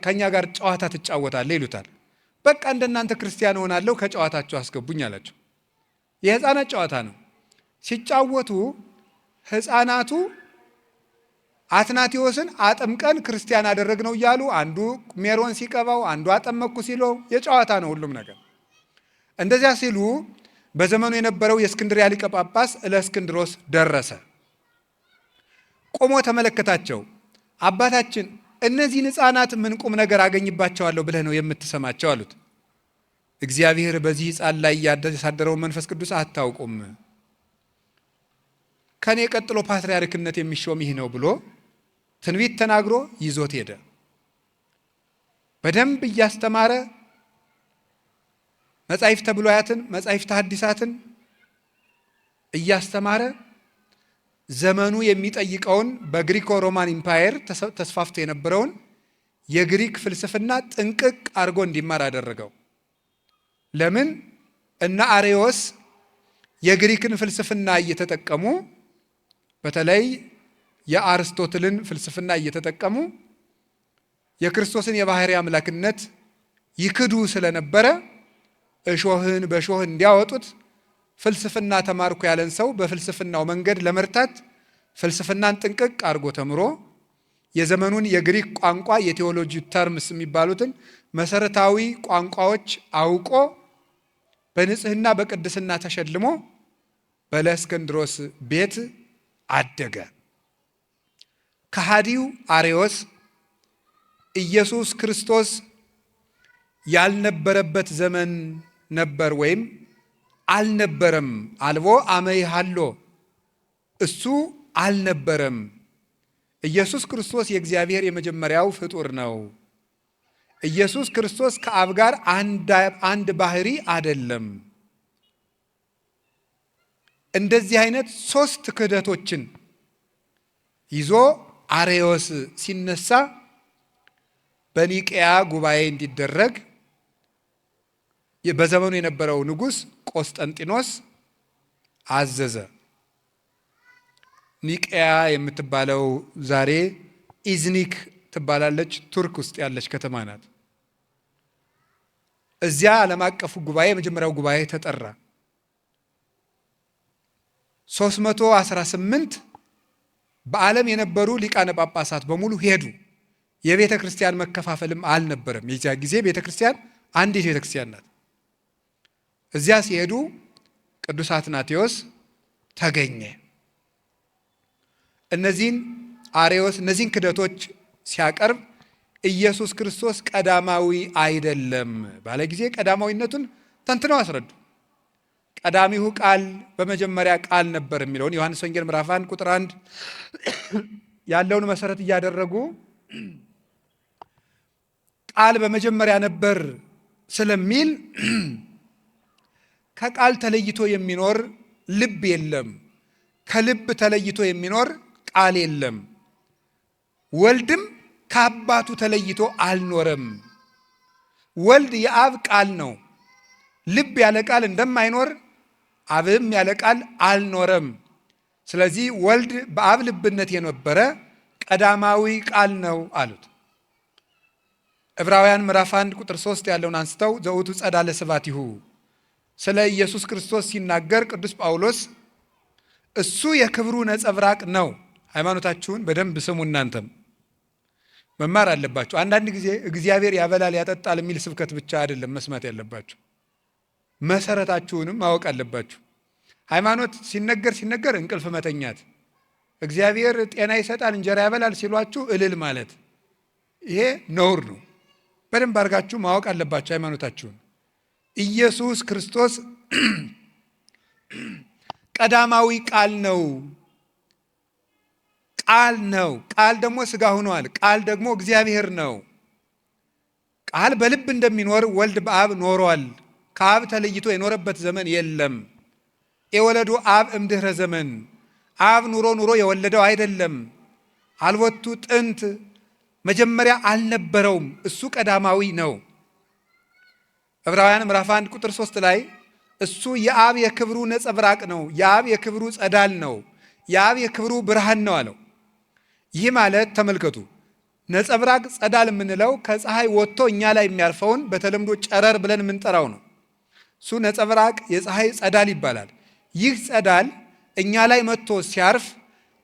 ከእኛ ጋር ጨዋታ ትጫወታለህ ይሉታል። በቃ እንደናንተ ክርስቲያን ሆናለሁ፣ ከጨዋታችሁ አስገቡኝ አላቸው። የሕፃናት ጨዋታ ነው። ሲጫወቱ ሕፃናቱ አትናቴዎስን አጥምቀን ክርስቲያን አደረግነው እያሉ አንዱ ሜሮን ሲቀባው፣ አንዱ አጠመኩ ሲለው የጨዋታ ነው ሁሉም ነገር። እንደዚያ ሲሉ በዘመኑ የነበረው የእስክንድርያ ሊቀ ጳጳስ እለእስክንድሮስ ደረሰ። ቆሞ ተመለከታቸው። አባታችን እነዚህን ሕፃናት ምን ቁም ነገር አገኝባቸዋለሁ ብለህ ነው የምትሰማቸው አሉት። እግዚአብሔር በዚህ ሕፃን ላይ ያሳደረውን መንፈስ ቅዱስ አታውቁም፣ ከኔ ቀጥሎ ፓትርያርክነት የሚሾም ይህ ነው ብሎ ትንቢት ተናግሮ ይዞት ሄደ። በደንብ እያስተማረ መጻሕፍተ ብሉያትን መጻሕፍተ ሐዲሳትን እያስተማረ ዘመኑ የሚጠይቀውን በግሪኮ ሮማን ኢምፓየር ተስፋፍቶ የነበረውን የግሪክ ፍልስፍና ጥንቅቅ አድርጎ እንዲማር አደረገው። ለምን? እነ አሬዎስ የግሪክን ፍልስፍና እየተጠቀሙ በተለይ የአርስቶትልን ፍልስፍና እየተጠቀሙ የክርስቶስን የባሕርይ አምላክነት ይክዱ ስለነበረ እሾህን በሾህ እንዲያወጡት ፍልስፍና ተማርኩ ያለን ሰው በፍልስፍናው መንገድ ለመርታት ፍልስፍናን ጥንቅቅ አድርጎ ተምሮ የዘመኑን የግሪክ ቋንቋ የቴዎሎጂ ተርምስ የሚባሉትን መሰረታዊ ቋንቋዎች አውቆ በንጽህና በቅድስና ተሸልሞ በእለእስክንድሮስ ቤት አደገ። ከሃዲው አሬዎስ ኢየሱስ ክርስቶስ ያልነበረበት ዘመን ነበር ወይም አልነበረም። አልቦ አመይሃሎ እሱ አልነበረም። ኢየሱስ ክርስቶስ የእግዚአብሔር የመጀመሪያው ፍጡር ነው። ኢየሱስ ክርስቶስ ከአብ ጋር አንድ ባሕርይ አይደለም። እንደዚህ አይነት 3 ክህደቶችን ይዞ አሬዎስ ሲነሳ በኒቅያ ጉባኤ እንዲደረግ በዘመኑ የነበረው ንጉሥ ቆስጠንጢኖስ አዘዘ። ኒቅያ የምትባለው ዛሬ ኢዝኒክ ትባላለች፣ ቱርክ ውስጥ ያለች ከተማ ናት። እዚያ ዓለም አቀፉ ጉባኤ የመጀመሪያው ጉባኤ ተጠራ። 318 በዓለም የነበሩ ሊቃነ ጳጳሳት በሙሉ ሄዱ። የቤተ ክርስቲያን መከፋፈልም አልነበረም። የዚያ ጊዜ ቤተ ክርስቲያን አንዲት ቤተ ክርስቲያን ናት። እዚያ ሲሄዱ ቅዱስ አትናቴዎስ ተገኘ። እነዚህን ክደቶች ሲያቀርብ ኢየሱስ ክርስቶስ ቀዳማዊ አይደለም ባለ ጊዜ ቀዳማዊነቱን ተንትነው አስረዱ። ቀዳሚሁ ቃል በመጀመሪያ ቃል ነበር የሚለውን ዮሐንስ ወንጌል ምዕራፍ 1 ቁጥር 1 ያለውን መሰረት እያደረጉ ቃል በመጀመሪያ ነበር ስለሚል ከቃል ተለይቶ የሚኖር ልብ የለም፣ ከልብ ተለይቶ የሚኖር ቃል የለም። ወልድም ከአባቱ ተለይቶ አልኖረም። ወልድ የአብ ቃል ነው። ልብ ያለ ቃል እንደማይኖር አብም ያለ ቃል አልኖረም። ስለዚህ ወልድ በአብ ልብነት የነበረ ቀዳማዊ ቃል ነው አሉት። ዕብራውያን ምዕራፍ 1 ቁጥር 3 ያለውን አንስተው ዘውቱ ጸዳለ ስብሐቲሁ ስለ ኢየሱስ ክርስቶስ ሲናገር ቅዱስ ጳውሎስ እሱ የክብሩ ነጸብራቅ ነው። ሃይማኖታችሁን በደንብ ስሙ፣ እናንተም መማር አለባችሁ። አንዳንድ ጊዜ እግዚአብሔር ያበላል ያጠጣል የሚል ስብከት ብቻ አይደለም መስማት ያለባችሁ፣ መሰረታችሁንም ማወቅ አለባችሁ። ሃይማኖት ሲነገር እንቅልፍ መተኛት፣ እግዚአብሔር ጤና ይሰጣል እንጀራ ያበላል ሲሏችሁ እልል ማለት ይሄ ነውር ነው። በደንብ አድርጋችሁ ማወቅ አለባችሁ ሃይማኖታችሁን። ኢየሱስ ክርስቶስ ቀዳማዊ ቃል ነው። ቃል ነው። ቃል ደግሞ ሥጋ ሆኗል። ቃል ደግሞ እግዚአብሔር ነው። ቃል በልብ እንደሚኖር ወልድ በአብ ኖሯል። ከአብ ተለይቶ የኖረበት ዘመን የለም። የወለዱ አብ እምድኅረ ዘመን አብ ኑሮ የወለደው አይደለም። አልወቱ ጥንት መጀመሪያ አልነበረውም። እሱ ቀዳማዊ ነው። ዕብራውያን ምዕራፍ 1 ቁጥር 3 ላይ እሱ የአብ የክብሩ ነጸብራቅ ነው፣ የአብ የክብሩ ጸዳል ነው፣ የአብ የክብሩ ብርሃን ነው አለው። ይህ ማለት ተመልከቱ፣ ነጸብራቅ ጸዳል የምንለው ከፀሐይ ወጥቶ እኛ ላይ የሚያርፈውን በተለምዶ ጨረር ብለን የምንጠራው ነው። እሱ ነጸብራቅ የፀሐይ ጸዳል ይባላል። ይህ ጸዳል እኛ ላይ መጥቶ ሲያርፍ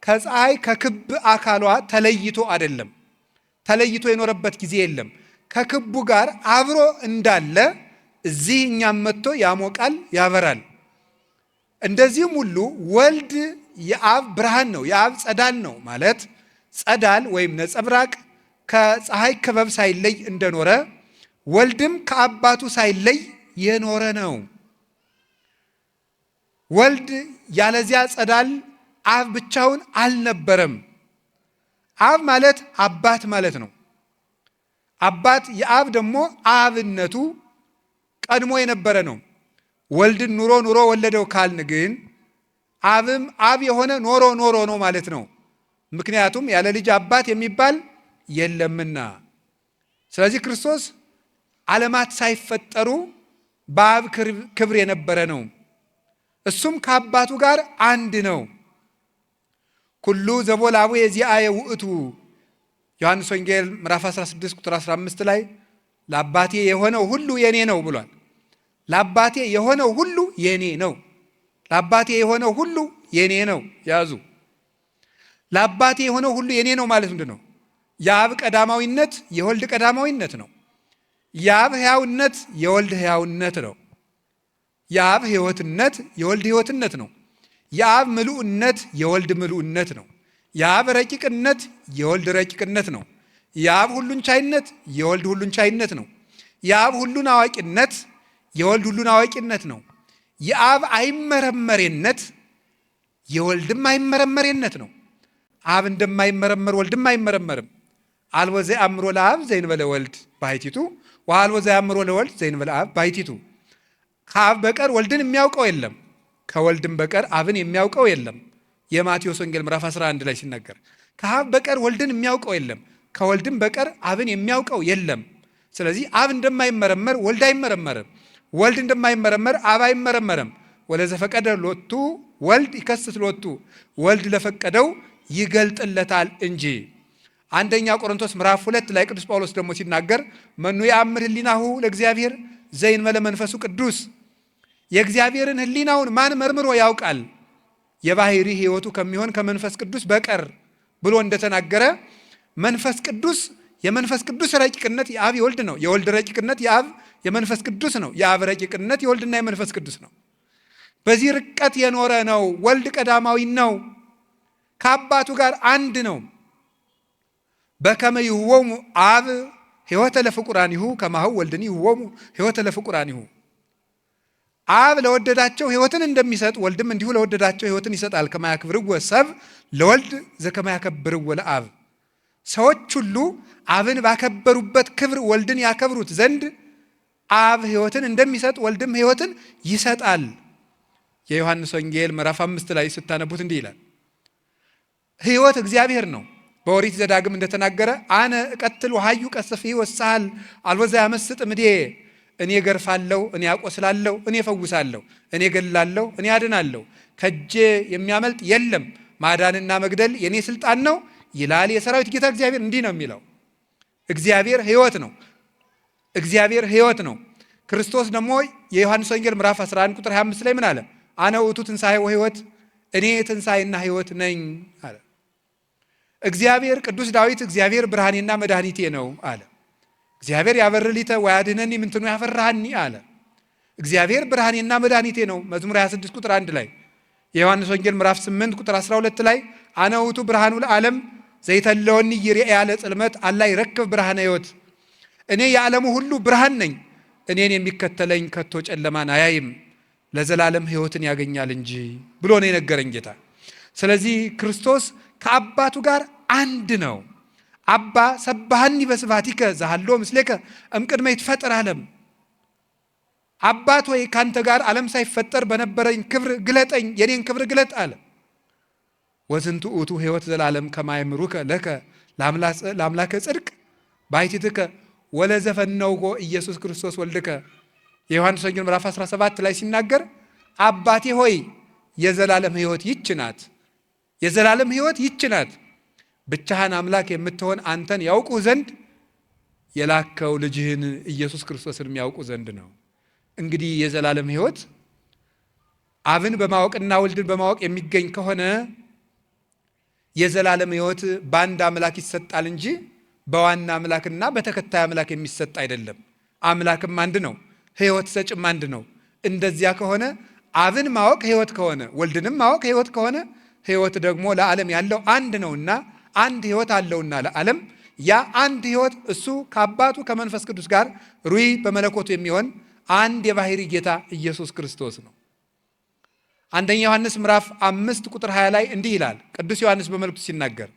ከፀሐይ ከክብ አካሏ ተለይቶ አይደለም፣ ተለይቶ የኖረበት ጊዜ የለም። ከክቡ ጋር አብሮ እንዳለ እዚህ እኛም መጥቶ ያሞቃል፣ ያበራል። እንደዚህም ሁሉ ወልድ የአብ ብርሃን ነው፣ የአብ ጸዳል ነው ማለት ጸዳል ወይም ነጸብራቅ ከፀሐይ ክበብ ሳይለይ እንደኖረ ወልድም ከአባቱ ሳይለይ የኖረ ነው። ወልድ ያለዚያ ጸዳል አብ ብቻውን አልነበረም። አብ ማለት አባት ማለት ነው። አባት የአብ ደግሞ አብነቱ ቀድሞ የነበረ ነው። ወልድን ኑሮ ኑሮ ወለደው ካልን ግን አብም አብ የሆነ ኖሮ ኖሮ ነው ማለት ነው። ምክንያቱም ያለ ልጅ አባት የሚባል የለምና። ስለዚህ ክርስቶስ ዓለማት ሳይፈጠሩ በአብ ክብር የነበረ ነው። እሱም ከአባቱ ጋር አንድ ነው። ኩሉ ዘቦላቡ የዚአየ ውእቱ ዮሐንስ ወንጌል ምዕራፍ 16 ቁጥር 15 ላይ ለአባቴ የሆነው ሁሉ የኔ ነው ብሏል። ለአባቴ የሆነው ሁሉ የኔ ነው። ለአባቴ የሆነው ሁሉ የኔ ነው። ያዙ። ለአባቴ የሆነው ሁሉ የኔ ነው ማለት ምንድን ነው? የአብ ቀዳማዊነት የወልድ ቀዳማዊነት ነው። የአብ ሕያውነት የወልድ ሕያውነት ነው። የአብ ሕይወትነት የወልድ ሕይወትነት ነው። የአብ ምሉዕነት የወልድ ምሉዕነት ነው። የአብ ረቂቅነት የወልድ ረቂቅነት ነው። የአብ ሁሉን ቻይነት የወልድ ሁሉን ቻይነት ነው። የአብ ሁሉን አዋቂነት የወልድ ሁሉን አዋቂነት ነው። የአብ አይመረመሬነት የወልድም አይመረመሬነት ነው። አብ እንደማይመረመር ወልድም አይመረመርም። አልቦ ዘአምሮ ለአብ ዘእንበለ ወልድ ባሕቲቱ ወአልቦ ዘአምሮ ለወልድ ዘእንበለ አብ ባሕቲቱ። ከአብ በቀር ወልድን የሚያውቀው የለም፣ ከወልድም በቀር አብን የሚያውቀው የለም። የማቴዎስ ወንጌል ምዕራፍ 11 ላይ ሲናገር ከአብ በቀር ወልድን የሚያውቀው የለም፣ ከወልድም በቀር አብን የሚያውቀው የለም። ስለዚህ አብ እንደማይመረመር ወልድ አይመረመርም፣ ወልድ እንደማይመረመር አብ አይመረመርም። ወለዘፈቀደ ሎቱ ወልድ ይከስት ሎቱ፣ ወልድ ለፈቀደው ይገልጥለታል እንጂ። አንደኛ ቆሮንቶስ ምዕራፍ 2 ላይ ቅዱስ ጳውሎስ ደግሞ ሲናገር መኑ ያአምር ህሊናሁ ለእግዚአብሔር ዘእንበለ መንፈሱ ቅዱስ፣ የእግዚአብሔርን ህሊናውን ማን መርምሮ ያውቃል የባህሪ ሕይወቱ ከሚሆን ከመንፈስ ቅዱስ በቀር ብሎ እንደተናገረ መንፈስ ቅዱስ የመንፈስ ቅዱስ ረቂቅነት የአብ የወልድ ነው። የወልድ ረቂቅነት የአብ የመንፈስ ቅዱስ ነው። የአብ ረቂቅነት የወልድና የመንፈስ ቅዱስ ነው። በዚህ ርቀት የኖረ ነው። ወልድ ቀዳማዊ ነው። ከአባቱ ጋር አንድ ነው። በከመ ይሁቦሙ አብ ሕይወተ ለፍቁራኒሁ ከማሁ ወልድኒ ይሁቦሙ ሕይወተ ለፍቁራኒሁ። አብ ለወደዳቸው ሕይወትን እንደሚሰጥ ወልድም እንዲሁ ለወደዳቸው ሕይወትን ይሰጣል። ከማያክብርዎ ሰብ ለወልድ ዘከማያከብርዎ ለአብ። ሰዎች ሁሉ አብን ባከበሩበት ክብር ወልድን ያከብሩት ዘንድ አብ ሕይወትን እንደሚሰጥ ወልድም ሕይወትን ይሰጣል። የዮሐንስ ወንጌል ምዕራፍ 5 ላይ ስታነቡት እንዲህ ይላል። ሕይወት እግዚአብሔር ነው። በኦሪት ዘዳግም እንደተናገረ አነ እቀትል ወሐዩ ቀስፍ ወሳል አልቦ ዘያመስጥ እምኔ፣ እኔ ገርፋለሁ፣ እኔ አቆስላለሁ፣ እኔ ፈውሳለሁ፣ እኔ ገላለሁ፣ እኔ አድናለሁ፣ ከእጄ የሚያመልጥ የለም፣ ማዳንና መግደል የኔ ስልጣን ነው ይላል የሰራዊት ጌታ እግዚአብሔር። እንዲህ ነው የሚለው። እግዚአብሔር ሕይወት ነው። እግዚአብሔር ሕይወት ነው። ክርስቶስ ደግሞ የዮሐንስ ወንጌል ምዕራፍ 11 ቁጥር 25 ላይ ምን አለ? አነ ውእቱ ትንሣኤ ወሕይወት፣ እኔ ትንሣኤና ሕይወት ነኝ አለ። እግዚአብሔር ቅዱስ ዳዊት እግዚአብሔር ብርሃኔና መድኃኒቴ ነው አለ። እግዚአብሔር ያበርሊተ ወያድኅነኒ ምንትኑ ያፈራሃኒ አለ። እግዚአብሔር ብርሃኔና መድኃኒቴ ነው። መዝሙር 26 ቁጥር 1 ላይ የዮሐንስ ወንጌል ምዕራፍ 8 ቁጥር 12 ላይ አነ ውእቱ ብርሃኑ ለዓለም ዘይተለወኒ ይርኤያ ለጽልመት አላ ይረክብ ብርሃነ ሕይወት፣ እኔ የዓለሙ ሁሉ ብርሃን ነኝ፣ እኔን የሚከተለኝ ከቶ ጨለማን አያይም ለዘላለም ሕይወትን ያገኛል እንጂ ብሎ ነው የነገረኝ ጌታ። ስለዚህ ክርስቶስ ከአባቱ ጋር አንድ ነው። አባ ሰባሃኒ በስብሐቲከ ዘሃሎ ምስሌከ እምቅድመ ይትፈጠር ዓለም። አባት ወይ ካንተ ጋር ዓለም ሳይፈጠር በነበረኝ ክብር ግለጠኝ፣ የኔን ክብር ግለጥ አለ። ወዝንቱ ውእቱ ሕይወት ዘላለም ከማይምሩከ ለከ ለአምላከ ጽድቅ ባሕቲትከ ወለዘፈነውኮ ኢየሱስ ክርስቶስ ወልድከ የዮሐንስ ወንጌል ምዕራፍ 17 ላይ ሲናገር አባቴ ሆይ የዘላለም ሕይወት ይህች ናት፣ የዘላለም ሕይወት ይህች ናት፣ ብቻህን አምላክ የምትሆን አንተን ያውቁ ዘንድ የላከው ልጅህን ኢየሱስ ክርስቶስን የሚያውቁ ዘንድ ነው። እንግዲህ የዘላለም ሕይወት አብን በማወቅና ወልድን በማወቅ የሚገኝ ከሆነ የዘላለም ሕይወት በአንድ አምላክ ይሰጣል እንጂ በዋና አምላክና በተከታይ አምላክ የሚሰጥ አይደለም። አምላክም አንድ ነው፣ ሕይወት ሰጭም አንድ ነው። እንደዚያ ከሆነ አብን ማወቅ ሕይወት ከሆነ ወልድንም ማወቅ ሕይወት ከሆነ ሕይወት ደግሞ ለዓለም ያለው አንድ ነውና አንድ ሕይወት አለውና ለዓለም ያ አንድ ሕይወት እሱ ከአባቱ ከመንፈስ ቅዱስ ጋር ሩይ በመለኮቱ የሚሆን አንድ የባህሪ ጌታ ኢየሱስ ክርስቶስ ነው። አንደኛ ዮሐንስ ምዕራፍ 5 ቁጥር 20 ላይ እንዲህ ይላል ቅዱስ ዮሐንስ በመልእክቱ ሲናገር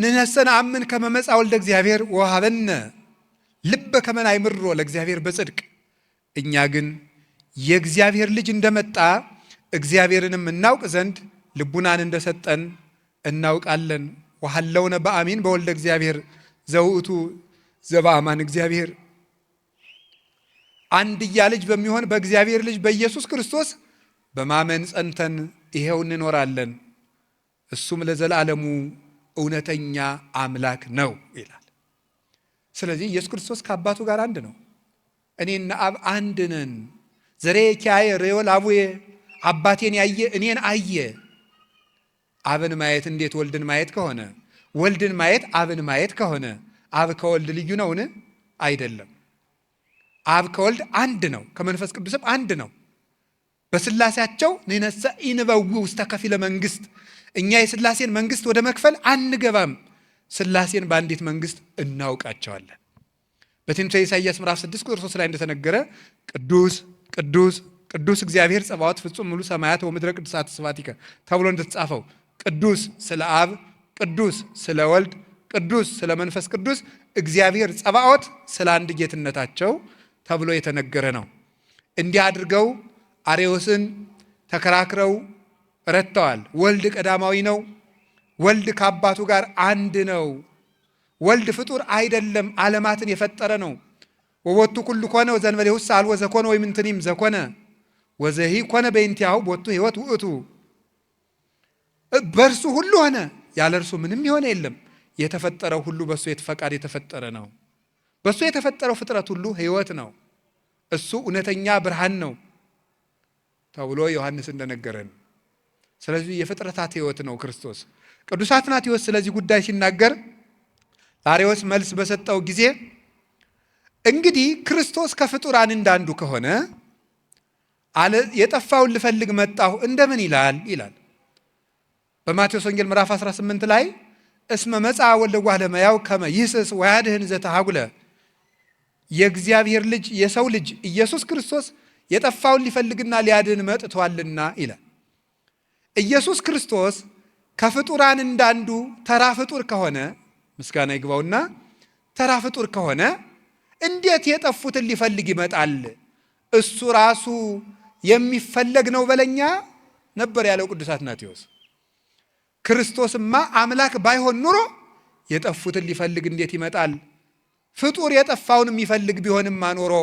ንነሰ ነአምን ከመ መጽአ ወልደ እግዚአብሔር ወሀበነ ልበ ከመ ናእምሮ ለእግዚአብሔር በጽድቅ። እኛ ግን የእግዚአብሔር ልጅ እንደመጣ እግዚአብሔርንም እናውቅ ዘንድ ልቡናን እንደሰጠን እናውቃለን። ወሀለውነ በአሚን በወልደ እግዚአብሔር ዘውእቱ ዘበአማን እግዚአብሔር። አንድያ ልጅ በሚሆን በእግዚአብሔር ልጅ በኢየሱስ ክርስቶስ በማመን ጸንተን ይሄው እንኖራለን። እሱም ለዘላለሙ እውነተኛ አምላክ ነው ይላል። ስለዚህ ኢየሱስ ክርስቶስ ከአባቱ ጋር አንድ ነው። እኔና አብ አንድ ነን። ዘሬ ኪያየ ርዮ ለአቡየ፣ አባቴን ያየ እኔን አየ። አብን ማየት እንዴት ወልድን ማየት ከሆነ ወልድን ማየት አብን ማየት ከሆነ አብ ከወልድ ልዩ ነውን? አይደለም። አብ ከወልድ አንድ ነው፣ ከመንፈስ ቅዱስም አንድ ነው። በስላሴያቸው ንነሰ ኢንበውእ ውስተ ከፊለ መንግስት፣ እኛ የስላሴን መንግስት ወደ መክፈል አንገባም፣ ስላሴን በአንዲት መንግስት እናውቃቸዋለን። በትንቢተ ኢሳይያስ ምዕራፍ 6 ቁጥር 3 ላይ እንደተነገረ ቅዱስ ቅዱስ ቅዱስ እግዚአብሔር ጸባዖት ፍጹም ሙሉ ሰማያት ወምድረ ቅዱሳት ስብሐቲከ ተብሎ እንደተጻፈው ቅዱስ ስለ አብ፣ ቅዱስ ስለ ወልድ፣ ቅዱስ ስለ መንፈስ ቅዱስ እግዚአብሔር ጸባዖት ስለ አንድ ጌትነታቸው ተብሎ የተነገረ ነው። እንዲህ አድርገው አርዮስን ተከራክረው ረድተዋል። ወልድ ቀዳማዊ ነው። ወልድ ከአባቱ ጋር አንድ ነው። ወልድ ፍጡር አይደለም፣ ዓለማትን የፈጠረ ነው። ወቦቱ ኩሉ ኮነ ወዘእንበሌሁሰ አልቦ ዘኮነ ወይምንትኒም ዘኮነ ወዘሂ ኮነ በእንቲአሁ ቦቱ ሕይወት ውእቱ። በእርሱ ሁሉ ሆነ፣ ያለ እርሱ ምንም የሆነ የለም። የተፈጠረው ሁሉ በእሱ ፈቃድ የተፈጠረ ነው። በእሱ የተፈጠረው ፍጥረት ሁሉ ሕይወት ነው። እሱ እውነተኛ ብርሃን ነው ተብሎ ዮሐንስ እንደነገረን፣ ስለዚህ የፍጥረታት ሕይወት ነው ክርስቶስ። ቅዱስ አትናቴዎስ ስለዚህ ጉዳይ ሲናገር ለአርዮስ መልስ በሰጠው ጊዜ እንግዲህ ክርስቶስ ከፍጡራን እንዳንዱ ከሆነ የጠፋውን ልፈልግ መጣሁ እንደምን ይላል ይላል። በማቴዎስ ወንጌል ምዕራፍ 18 ላይ እስመ መጽአ ወልደ እጓለ እመሕያው ከመ ይሕስስ ወያድኅን ዘተሃጉለ፣ የእግዚአብሔር ልጅ የሰው ልጅ ኢየሱስ ክርስቶስ የጠፋውን ሊፈልግና ሊያድን መጥቷልና ይላል። ኢየሱስ ክርስቶስ ከፍጡራን እንዳንዱ ተራ ፍጡር ከሆነ ምስጋና ይግባውና ተራ ፍጡር ከሆነ እንዴት የጠፉትን ሊፈልግ ይመጣል? እሱ ራሱ የሚፈለግ ነው በለኛ ነበር ያለው ቅዱስ አትናቴዎስ። ክርስቶስማ አምላክ ባይሆን ኑሮ የጠፉትን ሊፈልግ እንዴት ይመጣል? ፍጡር የጠፋውን የሚፈልግ ቢሆንማ ኖሮ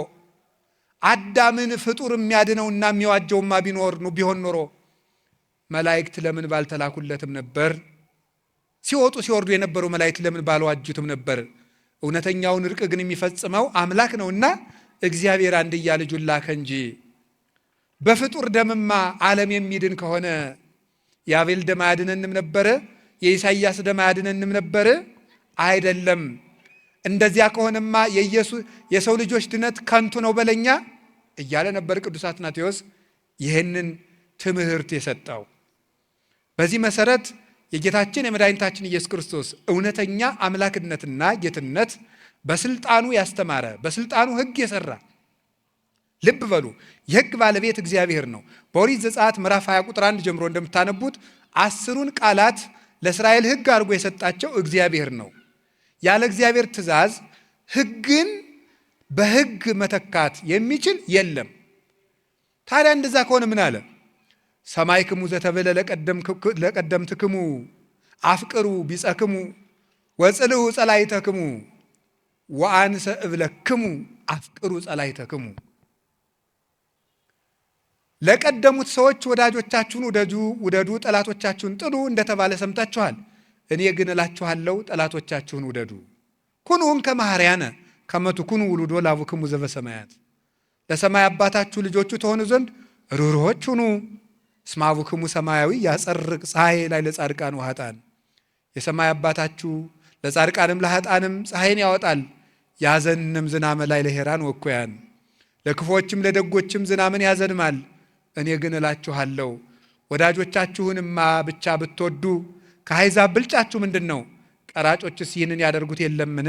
አዳምን ፍጡር የሚያድነውና የሚዋጀውማ ቢሆን ኖሮ መላእክት ለምን ባልተላኩለትም ነበር? ሲወጡ ሲወርዱ የነበሩ መላእክት ለምን ባልዋጁትም ነበር? እውነተኛውን እርቅ ግን የሚፈጽመው አምላክ ነውና እግዚአብሔር አንድያ ልጁን ላከ እንጂ። በፍጡር ደምማ ዓለም የሚድን ከሆነ የአቤል ደም አያድነንም ነበር? የኢሳይያስ ደም አያድነንም ነበር? አይደለም። እንደዚያ ከሆነማ የሰው ልጆች ድነት ከንቱ ነው በለኛ እያለ ነበር ቅዱስ አትናቴዎስ ይህንን ትምህርት የሰጠው። በዚህ መሰረት የጌታችን የመድኃኒታችን ኢየሱስ ክርስቶስ እውነተኛ አምላክነትና ጌትነት በስልጣኑ ያስተማረ፣ በስልጣኑ ሕግ የሰራ፣ ልብ በሉ የሕግ ባለቤት እግዚአብሔር ነው። በኦሪት ዘጸአት ምዕራፍ 20 ቁጥር 1 ጀምሮ እንደምታነቡት 10ሩን ቃላት ለእስራኤል ሕግ አድርጎ የሰጣቸው እግዚአብሔር ነው። ያለ እግዚአብሔር ትእዛዝ ሕግን በሕግ መተካት የሚችል የለም። ታዲያ እንደዛ ከሆነ ምን አለ? ሰማይክሙ ዘተብዕለ ለቀደምትክሙ አፍቅሩ ቢጸክሙ ወጽልኡ ጸላኢተክሙ ወአንሰ እብለክሙ አፍቅሩ ጸላይተክሙ። ለቀደሙት ሰዎች ወዳጆቻችሁን ውደዱ፣ ጠላቶቻችሁን ጥሉ እንደተባለ ሰምታችኋል። እኔ ግን እላችኋለሁ ጠላቶቻችሁን ውደዱ። ኩኑ እንከ መሐርያነ ከመ ትኩኑ ውሉዶ ለአቡክሙ ዘበሰማያት። ለሰማይ አባታችሁ ልጆቹ ተሆኑ ዘንድ ሩሩዎች ሁኑ። እስመ አቡክሙ ሰማያዊ ያጸርቅ ፀሐይ ላይ ለጻድቃን ወኃጥአን። የሰማይ አባታችሁ ለጻድቃንም ለኃጥአንም ፀሐይን ያወጣል፣ ያዘንም ዝናመ ላይ ለሄራን ወኩያን። ለክፎችም ለደጎችም ዝናምን ያዘንማል። እኔ ግን እላችኋለሁ ወዳጆቻችሁንማ ብቻ ብትወዱ ከአሕዛብ ብልጫችሁ ምንድን ነው? ቀራጮችስ ይህንን ያደርጉት የለምን?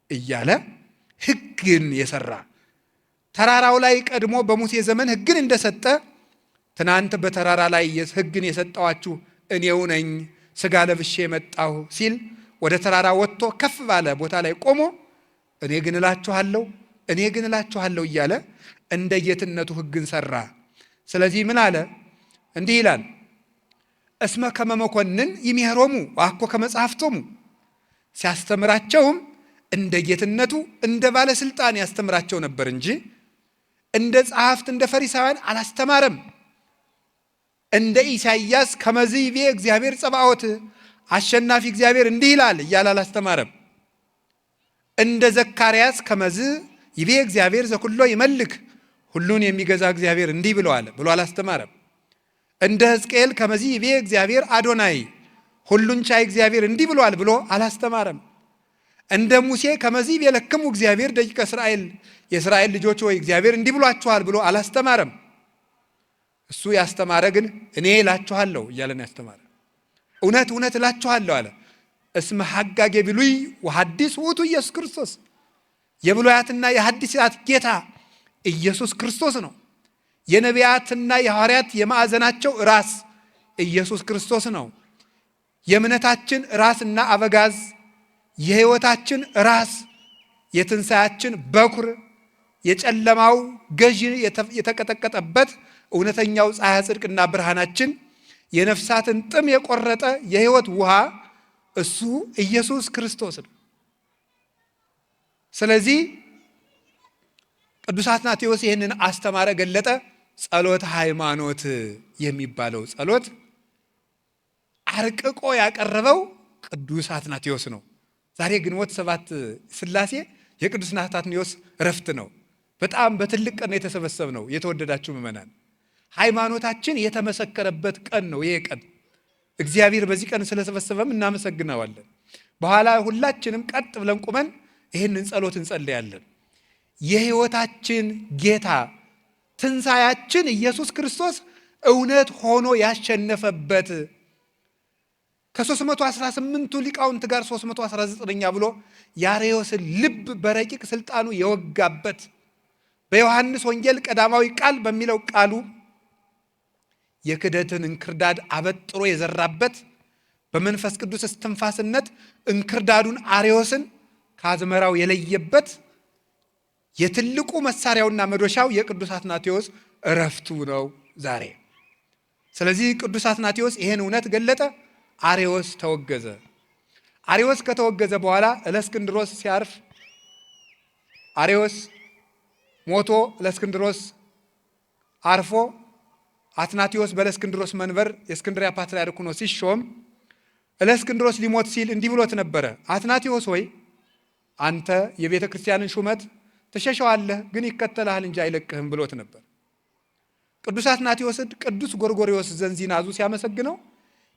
እያለ ሕግን የሰራ ተራራው ላይ ቀድሞ በሙሴ ዘመን ሕግን እንደሰጠ ትናንት በተራራ ላይ ሕግን የሰጠዋችሁ እኔው ነኝ ሥጋ ለብሼ የመጣሁ ሲል ወደ ተራራ ወጥቶ ከፍ ባለ ቦታ ላይ ቆሞ እኔ ግን እላችኋለሁ እያለ እንደ ጌትነቱ ሕግን ሰራ። ስለዚህ ምን አለ? እንዲህ ይላል፣ እስመ ከመ መኮንን ይሜሮሙ ወአኮ ከመ ጸሐፍቶሙ። ሲያስተምራቸውም እንደ ጌትነቱ እንደ ባለስልጣን ያስተምራቸው ነበር እንጂ እንደ ጸሐፍት እንደ ፈሪሳውያን አላስተማረም። እንደ ኢሳይያስ ከመዝ ይቤ እግዚአብሔር ጸባዖት፣ አሸናፊ እግዚአብሔር እንዲህ ይላል እያለ አላስተማረም። እንደ ዘካርያስ ከመዝ ይቤ እግዚአብሔር ዘኩሎ ይመልክ፣ ሁሉን የሚገዛ እግዚአብሔር እንዲህ ብለዋል ብሎ አላስተማረም። እንደ ሕዝቅኤል ከመዝ ይቤ እግዚአብሔር አዶናይ፣ ሁሉን ቻይ እግዚአብሔር እንዲህ ብለዋል ብሎ አላስተማረም። እንደ ሙሴ ከመዝ ይቤ ለክሙ እግዚአብሔር ደቂቀ እስራኤል፣ የእስራኤል ልጆች ሆይ እግዚአብሔር እንዲህ ብሏችኋል ብሎ አላስተማረም። እሱ ያስተማረ ግን እኔ እላችኋለሁ እያለን ያስተማረ። እውነት እውነት እላችኋለሁ አለ። እስመ ሐጋጌ ብሉይ ወሐዲስ ውእቱ ኢየሱስ ክርስቶስ። የብሉያትና የሐዲሳት ጌታ ኢየሱስ ክርስቶስ ነው። የነቢያትና የሐዋርያት የማዕዘናቸው ራስ ኢየሱስ ክርስቶስ ነው። የእምነታችን ራስና አበጋዝ፣ የሕይወታችን ራስ፣ የትንሣያችን በኩር፣ የጨለማው ገዢ የተቀጠቀጠበት እውነተኛው ፀሐይ ጽድቅና ብርሃናችን፣ የነፍሳትን ጥም የቆረጠ የሕይወት ውሃ እሱ ኢየሱስ ክርስቶስ ነው። ስለዚህ ቅዱስ አትናቴዎስ ይህንን አስተማረ፣ ገለጠ። ጸሎተ ሃይማኖት የሚባለው ጸሎት አርቅቆ ያቀረበው ቅዱስ አትናቴዎስ ነው። ዛሬ ግንቦት 7 ሥላሴ የቅዱስ አትናቴዎስ ዕረፍት ነው። በጣም በትልቅ ቀን የተሰበሰብ ነው። የተወደዳችሁ ምእመናን፣ ሃይማኖታችን የተመሰከረበት ቀን ነው። ይሄ ቀን እግዚአብሔር በዚህ ቀን ስለሰበሰበም እናመሰግነዋለን። በኋላ ሁላችንም ቀጥ ብለን ቁመን ይህንን ጸሎት እንጸልያለን። የሕይወታችን ጌታ ትንሣያችን ኢየሱስ ክርስቶስ እውነት ሆኖ ያሸነፈበት ከ318ቱ ሊቃውንት ጋር 319ኛ ብሎ የአርዮስን ልብ በረቂቅ ስልጣኑ የወጋበት በዮሐንስ ወንጌል ቀዳማዊ ቃል በሚለው ቃሉ የክደትን እንክርዳድ አበጥሮ የዘራበት በመንፈስ ቅዱስ እስትንፋስነት እንክርዳዱን አርዮስን ከአዝመራው የለየበት የትልቁ መሳሪያውና መዶሻው የቅዱስ አትናቴዎስ ዕረፍቱ ነው ዛሬ። ስለዚህ ቅዱስ አትናቴዎስ ይሄን እውነት ገለጠ። አርዮስ ተወገዘ። አርዮስ ከተወገዘ በኋላ እለእስክንድሮስ ሲያርፍ አርዮስ ሞቶ እለእስክንድሮስ አርፎ አትናቴዎስ በእለእስክንድሮስ መንበር የእስክንድርያ ፓትርያርክ ሆኖ ሲሾም እለእስክንድሮስ ሊሞት ሲል እንዲህ ብሎት ነበረ። አትናቴዎስ ሆይ አንተ የቤተ ክርስቲያንን ሹመት ትሸሸዋለህ፣ ግን ይከተልሃል እንጂ አይለቅህም ብሎት ነበር። ቅዱስ አትናቴዎስን ቅዱስ ጎርጎርዮስ ዘንዚናዙ ሲያመሰግነው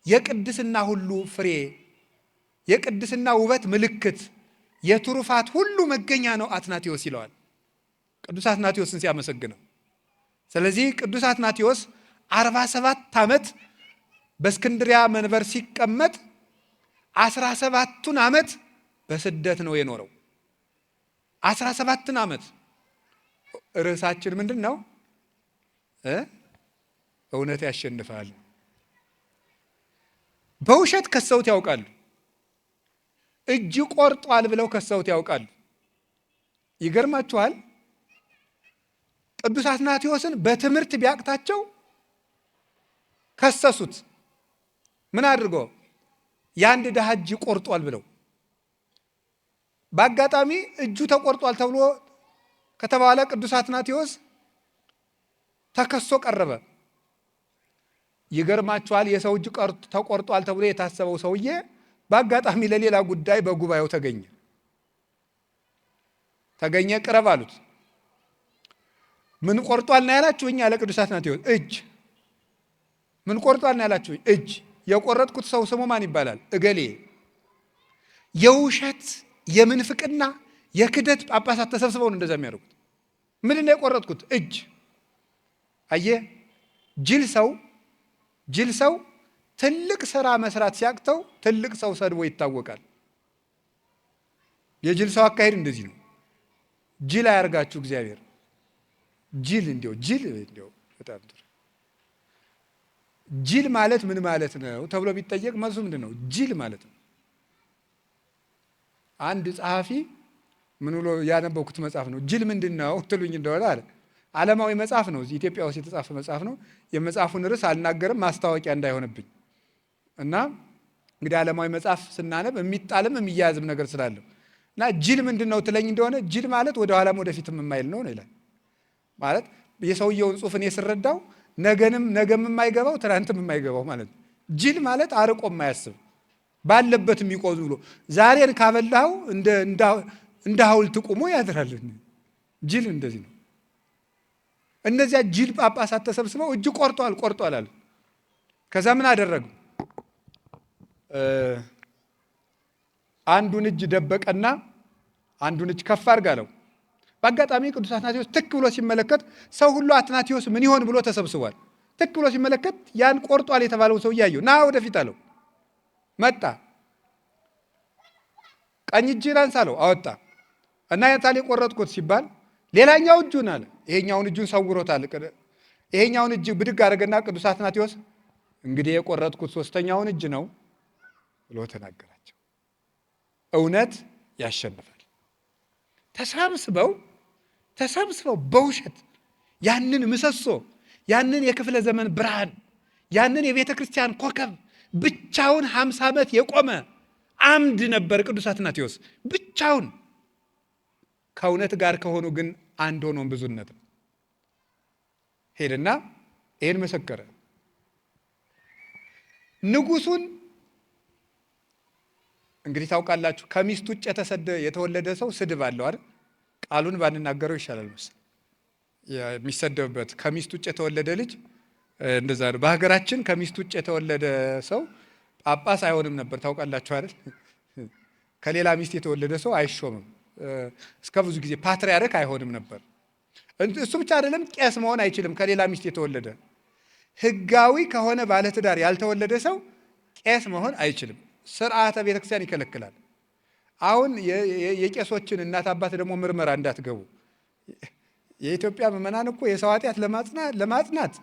የቅድስና ሁሉ ፍሬ፣ የቅድስና ውበት ምልክት፣ የትሩፋት ሁሉ መገኛ ነው አትናቴዎስ ይለዋል ቅዱስ አትናቴዎስን ሲያመሰግነው። ስለዚህ ቅዱስ አትናቴዎስ 47 ዓመት በእስክንድሪያ መንበር ሲቀመጥ 17ቱን ዓመት በስደት ነው የኖረው። 17 ዓመት። ርዕሳችን ምንድን ነው? እውነት ያሸንፋል። በውሸት ከሰውት ያውቃሉ። እጅ ቆርጧል ብለው ከሰውት ያውቃሉ። ይገርማችኋል። ቅዱስ አትናቴዎስን በትምህርት ቢያቅታቸው ከሰሱት። ምን አድርጎ? የአንድ ድሃ እጅ ቆርጧል ብለው። በአጋጣሚ እጁ ተቆርጧል ተብሎ ከተባለ ቅዱስ አትናቴዎስ ተከሶ ቀረበ። ይገርማችኋል፣ የሰው እጅ ተቆርጧል ተብሎ የታሰበው ሰውዬ በአጋጣሚ ለሌላ ጉዳይ በጉባኤው ተገኘ። ቅረብ አሉት። ምን ቆርጧል ነው ያላችሁኝ? አለ ቅዱስ አትናቴዎስ። እጅ። ምን ቆርጧል ነው ያላችሁኝ? እጅ። የቆረጥኩት ሰው ስሙ ማን ይባላል? እገሌ። የውሸት የምንፍቅና የክደት ጳጳሳት ተሰብስበው ነው እንደዛ የሚያደርጉት። ምንድን ነው የቆረጥኩት? እጅ። አየህ፣ ጅል ሰው ትልቅ ስራ መስራት ሲያቅተው ትልቅ ሰው ሰድቦ ይታወቃል። የጅል ሰው አካሄድ እንደዚህ ነው። ጅል አያርጋችሁ እግዚአብሔር። ጅል በጣም ጥሩ። ጅል ማለት ምን ማለት ነው ተብሎ ቢጠየቅ መልሱ ምንድን ነው? ጅል ማለት ነው። አንድ ጸሐፊ ምን ብሎ ያነበብኩት መጽሐፍ ነው። ጅል ምንድን ነው ትሉኝ እንደሆነ አለ። ዓለማዊ መጽሐፍ ነው፣ እዚህ ኢትዮጵያ ውስጥ የተጻፈ መጽሐፍ ነው። የመጽሐፉን ርዕስ አልናገርም ማስታወቂያ እንዳይሆንብኝ እና እንግዲህ ዓለማዊ መጽሐፍ ስናነብ የሚጣልም የሚያያዝም ነገር ስላለው እና ጅል ምንድን ነው ትለኝ እንደሆነ ጅል ማለት ወደ ኋላም ወደፊትም የማይል ነው ይላል። ማለት የሰውየውን ጽሑፍ እኔ ስረዳው ነገም የማይገባው ትናንትም የማይገባው ማለት ነው። ጅል ማለት አርቆ የማያስብ ባለበት የሚቆዝ ብሎ ዛሬን ካበላኸው እንደ ሐውልት ቁሞ ያድራል። ጅል እንደዚህ ነው። እነዚያ ጅል ጳጳሳት ተሰብስበው እጅ ቆርጧል አሉ። ከዛ ምን አደረጉ? አንዱን እጅ ደበቀና አንዱን እጅ ከፍ አድርጋለው። በአጋጣሚ ቅዱስ አትናቴዎስ ትክ ብሎ ሲመለከት ሰው ሁሉ አትናቴዎስ ምን ይሆን ብሎ ተሰብስቧል። ትክ ብሎ ሲመለከት ያን ቆርጧል የተባለውን ሰው እያየው ና ወደፊት አለው። መጣ። ቀኝ እጅህን አንሳ አለው። አወጣ እና የታለ የቆረጥኩት ሲባል ሌላኛው እጁን አለ። ይሄኛውን እጁን ሰውሮታል። ይሄኛውን እጅ ብድግ አደረገና ቅዱስ አትናቴዎስ እንግዲህ የቆረጥኩት ሶስተኛውን እጅ ነው ብሎ ተናገራቸው። እውነት ያሸንፋል። ተሰብስበው በውሸት ያንን ምሰሶ፣ ያንን የክፍለ ዘመን ብርሃን፣ ያንን የቤተ ክርስቲያን ኮከብ ብቻውን 50 ዓመት የቆመ አምድ ነበር ቅዱስ አትናቴዎስ ብቻውን። ከእውነት ጋር ከሆኑ ግን አንድ ሆኖ ብዙነት ነው። ሄደና ይህን መሰከረ። ንጉሱን እንግዲህ ታውቃላችሁ፣ ከሚስት ውጭ የተወለደ ሰው ስድብ አለው አይደል? ቃሉን ባንናገረው ይሻላል መሰለኝ። የሚሰደብበት ከሚስት ውጭ የተወለደ ልጅ እንደዛ ነው። በሀገራችን ከሚስት ውጭ የተወለደ ሰው ጳጳስ አይሆንም ነበር። ታውቃላችሁ አይደል? ከሌላ ሚስት የተወለደ ሰው አይሾምም። እስከ ብዙ ጊዜ ፓትርያርክ አይሆንም ነበር። እሱ ብቻ አይደለም፣ ቄስ መሆን አይችልም። ከሌላ ሚስት የተወለደ ሕጋዊ ከሆነ ባለትዳር ያልተወለደ ሰው ቄስ መሆን አይችልም። ስርዓተ ቤተክርስቲያን ይከለክላል። አሁን የቄሶችን እናት አባት ደግሞ ምርመራ እንዳትገቡ። የኢትዮጵያ ምዕመናን እኮ የሰው ኃጢአት ለማጽናት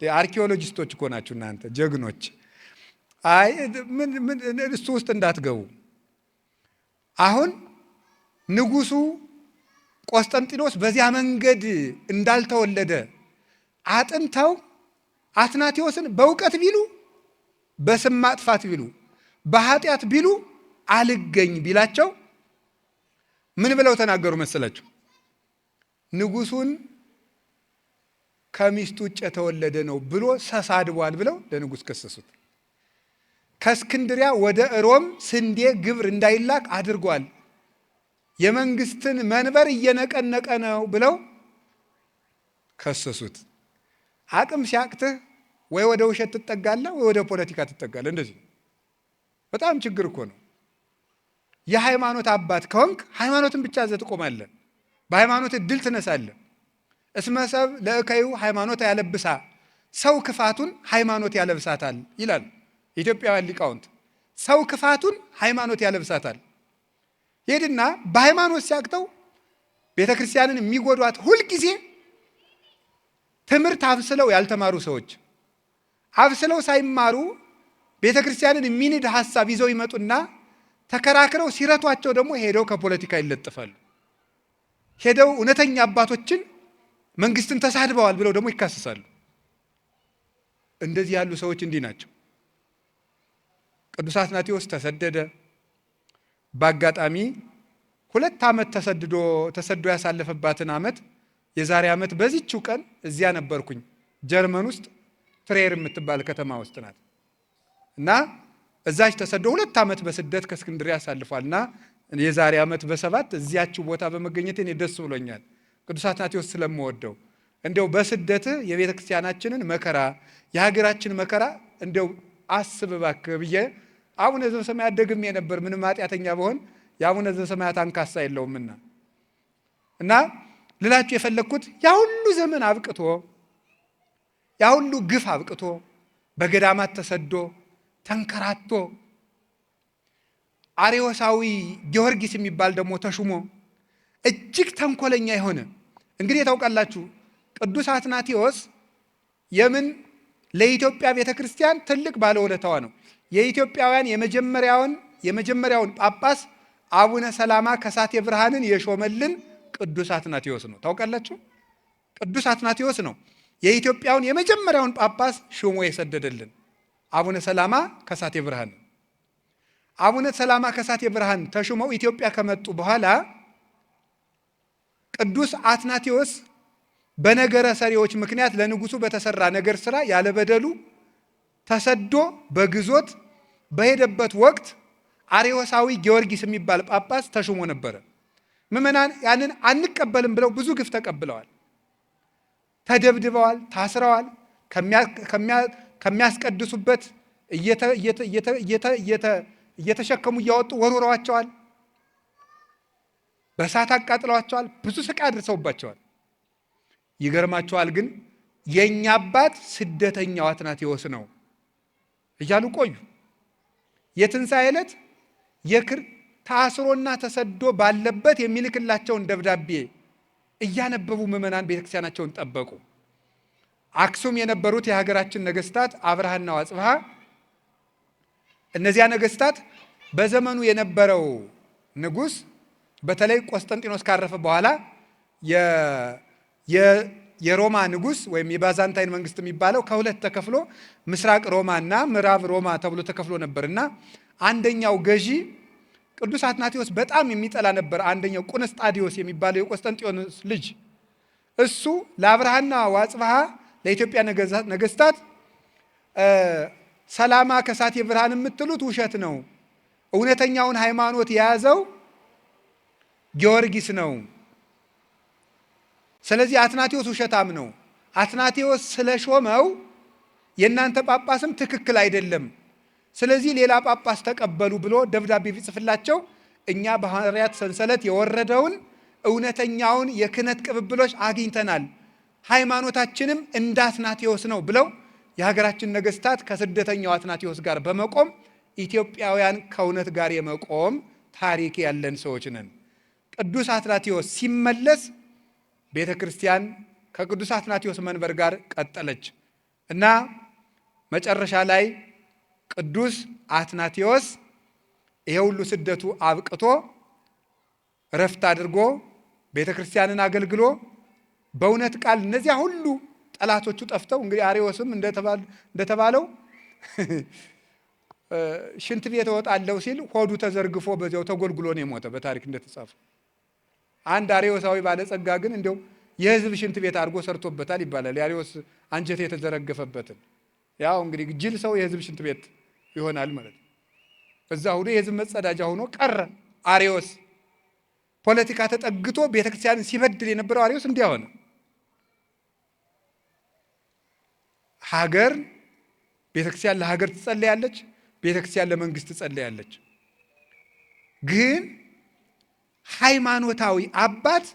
አርኪኦሎጂስቶች እኮ ናችሁ እናንተ ጀግኖች። አይ እሱ ውስጥ እንዳትገቡ። አሁን ንጉሱ ቆስጠንጢኖስ በዚያ መንገድ እንዳልተወለደ አጥንተው አትናቴዎስን በእውቀት ቢሉ፣ በስም ማጥፋት ቢሉ፣ በኃጢአት ቢሉ አልገኝ ቢላቸው ምን ብለው ተናገሩ መሰላችሁ? ንጉሱን ከሚስቱ ውጭ የተወለደ ነው ብሎ ተሳድቧል ብለው ለንጉስ ከሰሱት። ከእስክንድሪያ ወደ ሮም ስንዴ ግብር እንዳይላክ አድርጓል፣ የመንግስትን መንበር እየነቀነቀ ነው ብለው ከሰሱት። አቅም ሲያቅትህ ወይ ወደ ውሸት ትጠጋለህ ወይ ወደ ፖለቲካ ትጠጋለህ። እንደዚህ በጣም ችግር እኮ ነው። የሃይማኖት አባት ከሆንክ ሃይማኖትን ብቻ ይዘህ ትቆማለህ። በሃይማኖት ድል ትነሳለህ። እስመ ሰብእ ለእከዩ ሃይማኖት ያለብሳ፣ ሰው ክፋቱን ሃይማኖት ያለብሳታል ይላል ኢትዮጵያውያን ሊቃውንት። ሰው ክፋቱን ሃይማኖት ያለብሳታል። ሄድና በሃይማኖት ሲያቅተው ቤተ ክርስቲያንን የሚጎዷት ሁልጊዜ ትምህርት አብስለው ያልተማሩ ሰዎች፣ አብስለው ሳይማሩ ቤተ ክርስቲያንን የሚንድ ሀሳብ ይዘው ይመጡና ተከራክረው ሲረቷቸው ደግሞ ሄደው ከፖለቲካ ይለጥፋሉ። ሄደው እውነተኛ አባቶችን መንግስትን ተሳድበዋል ብለው ደግሞ ይካሰሳሉ። እንደዚህ ያሉ ሰዎች እንዲህ ናቸው። ቅዱስ አትናቴዎስ ተሰደደ። በአጋጣሚ 2 ዓመት ተሰዶ ያሳለፈባትን ዓመት የዛሬ ዓመት በዚህችው ቀን እዚያ ነበርኩኝ። ጀርመን ውስጥ ትሬር የምትባል ከተማ ውስጥ ናት እና እዛች ተሰዶ 2 ዓመት በስደት ከእስክንድርያ ያሳልፏልና የዛሬ ዓመት በ7 እዚያችው ቦታ በመገኘቴ እኔ ደስ ብሎኛል። ቅዱስ አትናቴዎስ ስለምወደው እንደው በስደት የቤተ ክርስቲያናችንን መከራ የሀገራችን መከራ እንደው አስብ እባክህ ብዬ አቡነ ዘበሰማያት ደግሜ ነበር። ምንም ኃጢአተኛ በሆን የአቡነ ዘበሰማያት አንካሳ የለውምና እና ልላችሁ የፈለግኩት ያ ሁሉ ዘመን አብቅቶ ያ ሁሉ ግፍ አብቅቶ በገዳማት ተሰዶ ተንከራቶ አርዮሳዊ ጊዮርጊስ የሚባል ደግሞ ተሹሞ እጅግ ተንኮለኛ የሆነ እንግዲህ ታውቃላችሁ ቅዱስ አትናቴዎስ የምን ለኢትዮጵያ ቤተክርስቲያን ትልቅ ባለውለታዋ ነው። የኢትዮጵያውያን የመጀመሪያውን ጳጳስ አቡነ ሰላማ ከሳቴ ብርሃንን የሾመልን ቅዱስ አትናቴዎስ ነው። ታውቃላችሁ ቅዱስ አትናቴዎስ ነው የኢትዮጵያውን የመጀመሪያውን ጳጳስ ሾሞ የሰደደልን አቡነ ሰላማ ከሳቴ ብርሃን። አቡነ ሰላማ ከሳቴ ብርሃን ተሾመው ኢትዮጵያ ከመጡ በኋላ ቅዱስ አትናቴዎስ በነገረ ሰሪዎች ምክንያት ለንጉሱ በተሰራ ነገር ስራ ያለበደሉ ተሰዶ በግዞት በሄደበት ወቅት አርዮሳዊ ጊዮርጊስ የሚባል ጳጳስ ተሾሞ ነበረ። ምዕመናን ያንን አንቀበልም ብለው ብዙ ግፍ ተቀብለዋል። ተደብድበዋል፣ ታስረዋል። ከሚያስቀድሱበት እየተሸከሙ እያወጡ ወርውረዋቸዋል። በእሳት አቃጥለዋቸዋል። ብዙ ስቃይ አድርሰውባቸዋል። ይገርማቸዋል ግን የኛ አባት ስደተኛው አትናቴዎስ ነው እያሉ ቆዩ። የትንሣኤ ዕለት ታስሮና ተሰዶ ባለበት የሚልክላቸውን ደብዳቤ እያነበቡ ምዕመናን ቤተክርስቲያናቸውን ጠበቁ። አክሱም የነበሩት የሀገራችን ነገስታት አብርሃና ወአጽብሃ እነዚያ ነገስታት በዘመኑ የነበረው ንጉስ በተለይ ቆስጠንጢኖስ ካረፈ በኋላ የሮማ ንጉስ ወይም የባዛንታይን መንግስት የሚባለው ከሁለት ተከፍሎ ምስራቅ ሮማ እና ምዕራብ ሮማ ተብሎ ተከፍሎ ነበርና አንደኛው ገዢ ቅዱስ አትናቴዎስ በጣም የሚጠላ ነበር። አንደኛው ቁንስጣዲዮስ የሚባለው የቆስጠንጢኖስ ልጅ እሱ ለአብርሃና ወአጽብሃ ለኢትዮጵያ ነገስታት ሰላማ ከሳቴ ብርሃን የምትሉት ውሸት ነው፣ እውነተኛውን ሃይማኖት የያዘው ጊዮርጊስ ነው። ስለዚህ አትናቴዎስ ውሸታም ነው። አትናቴዎስ ስለሾመው የእናንተ ጳጳስም ትክክል አይደለም፣ ስለዚህ ሌላ ጳጳስ ተቀበሉ ብሎ ደብዳቤ ቢጽፍላቸው እኛ በሐዋርያት ሰንሰለት የወረደውን እውነተኛውን የክህነት ቅብብሎች አግኝተናል፣ ሃይማኖታችንም እንደ አትናቴዎስ ነው ብለው የሀገራችን ነገስታት ከስደተኛው አትናቴዎስ ጋር በመቆም ኢትዮጵያውያን ከእውነት ጋር የመቆም ታሪክ ያለን ሰዎች ነን። ቅዱስ አትናቴዎስ ሲመለስ ቤተ ክርስቲያን ከቅዱስ አትናቴዎስ መንበር ጋር ቀጠለች እና መጨረሻ ላይ ቅዱስ አትናቴዎስ ይሄ ሁሉ ስደቱ አብቅቶ ረፍት አድርጎ ቤተ ክርስቲያንን አገልግሎ በእውነት ቃል እነዚያ ሁሉ ጠላቶቹ ጠፍተው እንግዲህ አርዮስም እንደተባለው ሽንት ቤት እወጣለሁ ሲል ሆዱ ተዘርግፎ በዚያው ተጎልጉሎ ነው የሞተ በታሪክ እንደተጻፈ። አንድ አርዮሳዊ ባለጸጋ ግን እንደው የህዝብ ሽንት ቤት አድርጎ ሰርቶበታል ይባላል። የአርዮስ አንጀት የተዘረገፈበትን ያው እንግዲህ ጅል ሰው የህዝብ ሽንት ቤት ይሆናል ማለት ነው። እዛ ሁሉ የህዝብ መጸዳጃ ሆኖ ቀረ አርዮስ። ፖለቲካ ተጠግቶ ቤተክርስቲያንን ሲበድል የነበረው አርዮስ እንዲያ ሆነ። ሀገር ቤተክርስቲያን ለሀገር ትጸለያለች፣ ቤተክርስቲያን ለመንግስት ትጸለያለች። ግን ሃይማኖታዊ አባት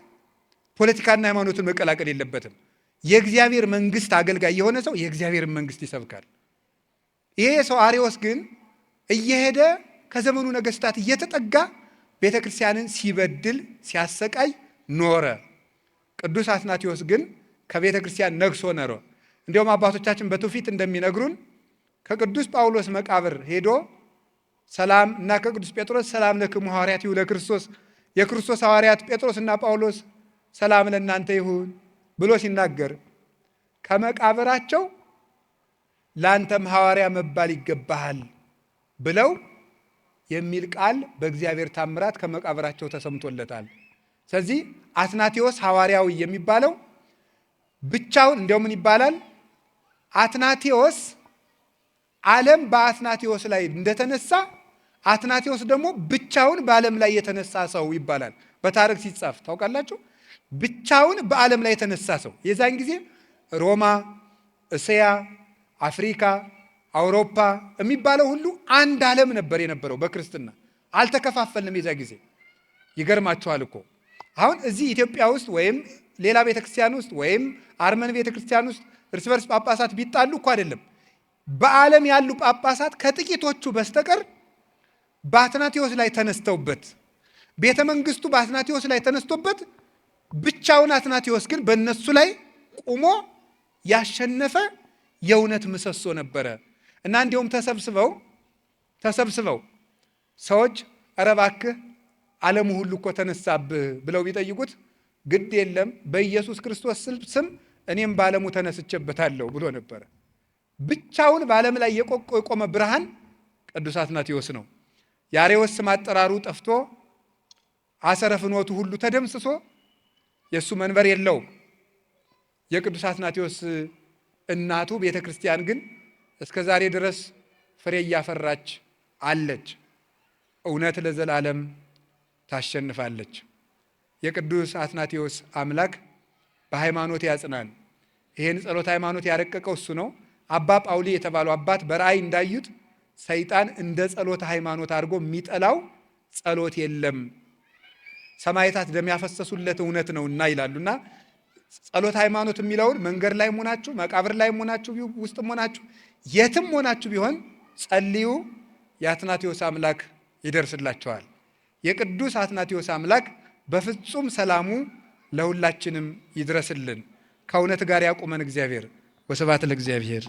ፖለቲካና ሃይማኖትን መቀላቀል የለበትም። የእግዚአብሔር መንግስት አገልጋይ የሆነ ሰው የእግዚአብሔርን መንግስት ይሰብካል። ይሄ ሰው አርዮስ ግን እየሄደ ከዘመኑ ነገስታት እየተጠጋ ቤተ ክርስቲያንን ሲበድል ሲያሰቃይ ኖረ። ቅዱስ አትናቴዎስ ግን ከቤተ ክርስቲያን ነግሶ ኖረ። እንዲሁም አባቶቻችን በትውፊት እንደሚነግሩን ከቅዱስ ጳውሎስ መቃብር ሄዶ ሰላም እና ከቅዱስ ጴጥሮስ ሰላም ለክሙ ሐዋርያቲሁ ለክርስቶስ የክርስቶስ ሐዋርያት ጴጥሮስ እና ጳውሎስ ሰላም ለእናንተ ይሁን ብሎ ሲናገር ከመቃብራቸው ላንተም ሐዋርያ መባል ይገባሃል ብለው የሚል ቃል በእግዚአብሔር ታምራት ከመቃብራቸው ተሰምቶለታል። ስለዚህ አትናቴዎስ ሐዋርያዊ የሚባለው ብቻውን እንደው ምን ይባላል? አትናቴዎስ ዓለም በአትናቴዎስ ላይ እንደተነሳ አትናቴዎስ ደግሞ ብቻውን በዓለም ላይ የተነሳ ሰው ይባላል። በታሪክ ሲጻፍ ታውቃላችሁ። ብቻውን በዓለም ላይ የተነሳ ሰው። የዛን ጊዜ ሮማ፣ እስያ፣ አፍሪካ፣ አውሮፓ የሚባለው ሁሉ አንድ ዓለም ነበር የነበረው። በክርስትና አልተከፋፈልንም። የዛ ጊዜ ይገርማችኋል እኮ አሁን እዚህ ኢትዮጵያ ውስጥ ወይም ሌላ ቤተክርስቲያን ውስጥ ወይም አርመን ቤተክርስቲያን ውስጥ እርስ በርስ ጳጳሳት ቢጣሉ እኮ አይደለም። በዓለም ያሉ ጳጳሳት ከጥቂቶቹ በስተቀር በአትናቴዎስ ላይ ተነስተውበት፣ ቤተ መንግስቱ በአትናቴዎስ ላይ ተነስቶበት፣ ብቻውን አትናቴዎስ ግን በእነሱ ላይ ቁሞ ያሸነፈ የእውነት ምሰሶ ነበረ እና እንዲሁም ተሰብስበው ሰዎች ኧረ እባክህ ዓለሙ ሁሉ እኮ ተነሳብህ ብለው ቢጠይቁት ግድ የለም በኢየሱስ ክርስቶስ ስም እኔም በዓለሙ ተነስቼበታለሁ ብሎ ነበረ። ብቻውን በዓለም ላይ የቆመ ብርሃን ቅዱስ አትናቴዎስ ነው። የአርዮስ ስም አጠራሩ ጠፍቶ አሰረ ፍኖቱ ሁሉ ተደምስሶ የእሱ መንበር የለውም። የቅዱስ አትናቴዎስ እናቱ ቤተ ክርስቲያን ግን እስከ ዛሬ ድረስ ፍሬ እያፈራች አለች። እውነት ለዘላለም ታሸንፋለች። የቅዱስ አትናቴዎስ አምላክ በሃይማኖት ያጽናን። ይሄን ጸሎት ሃይማኖት ያረቀቀው እሱ ነው። አባ ጳውሊ የተባሉ አባት በራእይ እንዳዩት ሰይጣን እንደ ጸሎት ሃይማኖት አድርጎ የሚጠላው ጸሎት የለም፣ ሰማዕታት ደም ያፈሰሱለት እውነት ነውና ይላሉና ጸሎት ሃይማኖት የሚለውን መንገድ ላይ ሆናችሁ፣ መቃብር ላይ ሆናችሁ፣ ውስጥ ሆናችሁ፣ የትም ሆናችሁ ቢሆን ጸልዩ። የአትናቴዎስ አምላክ ይደርስላችኋል። የቅዱስ አትናቴዎስ አምላክ በፍጹም ሰላሙ ለሁላችንም ይድረስልን። ከእውነት ጋር ያቁመን እግዚአብሔር። ወስብሐት ለእግዚአብሔር።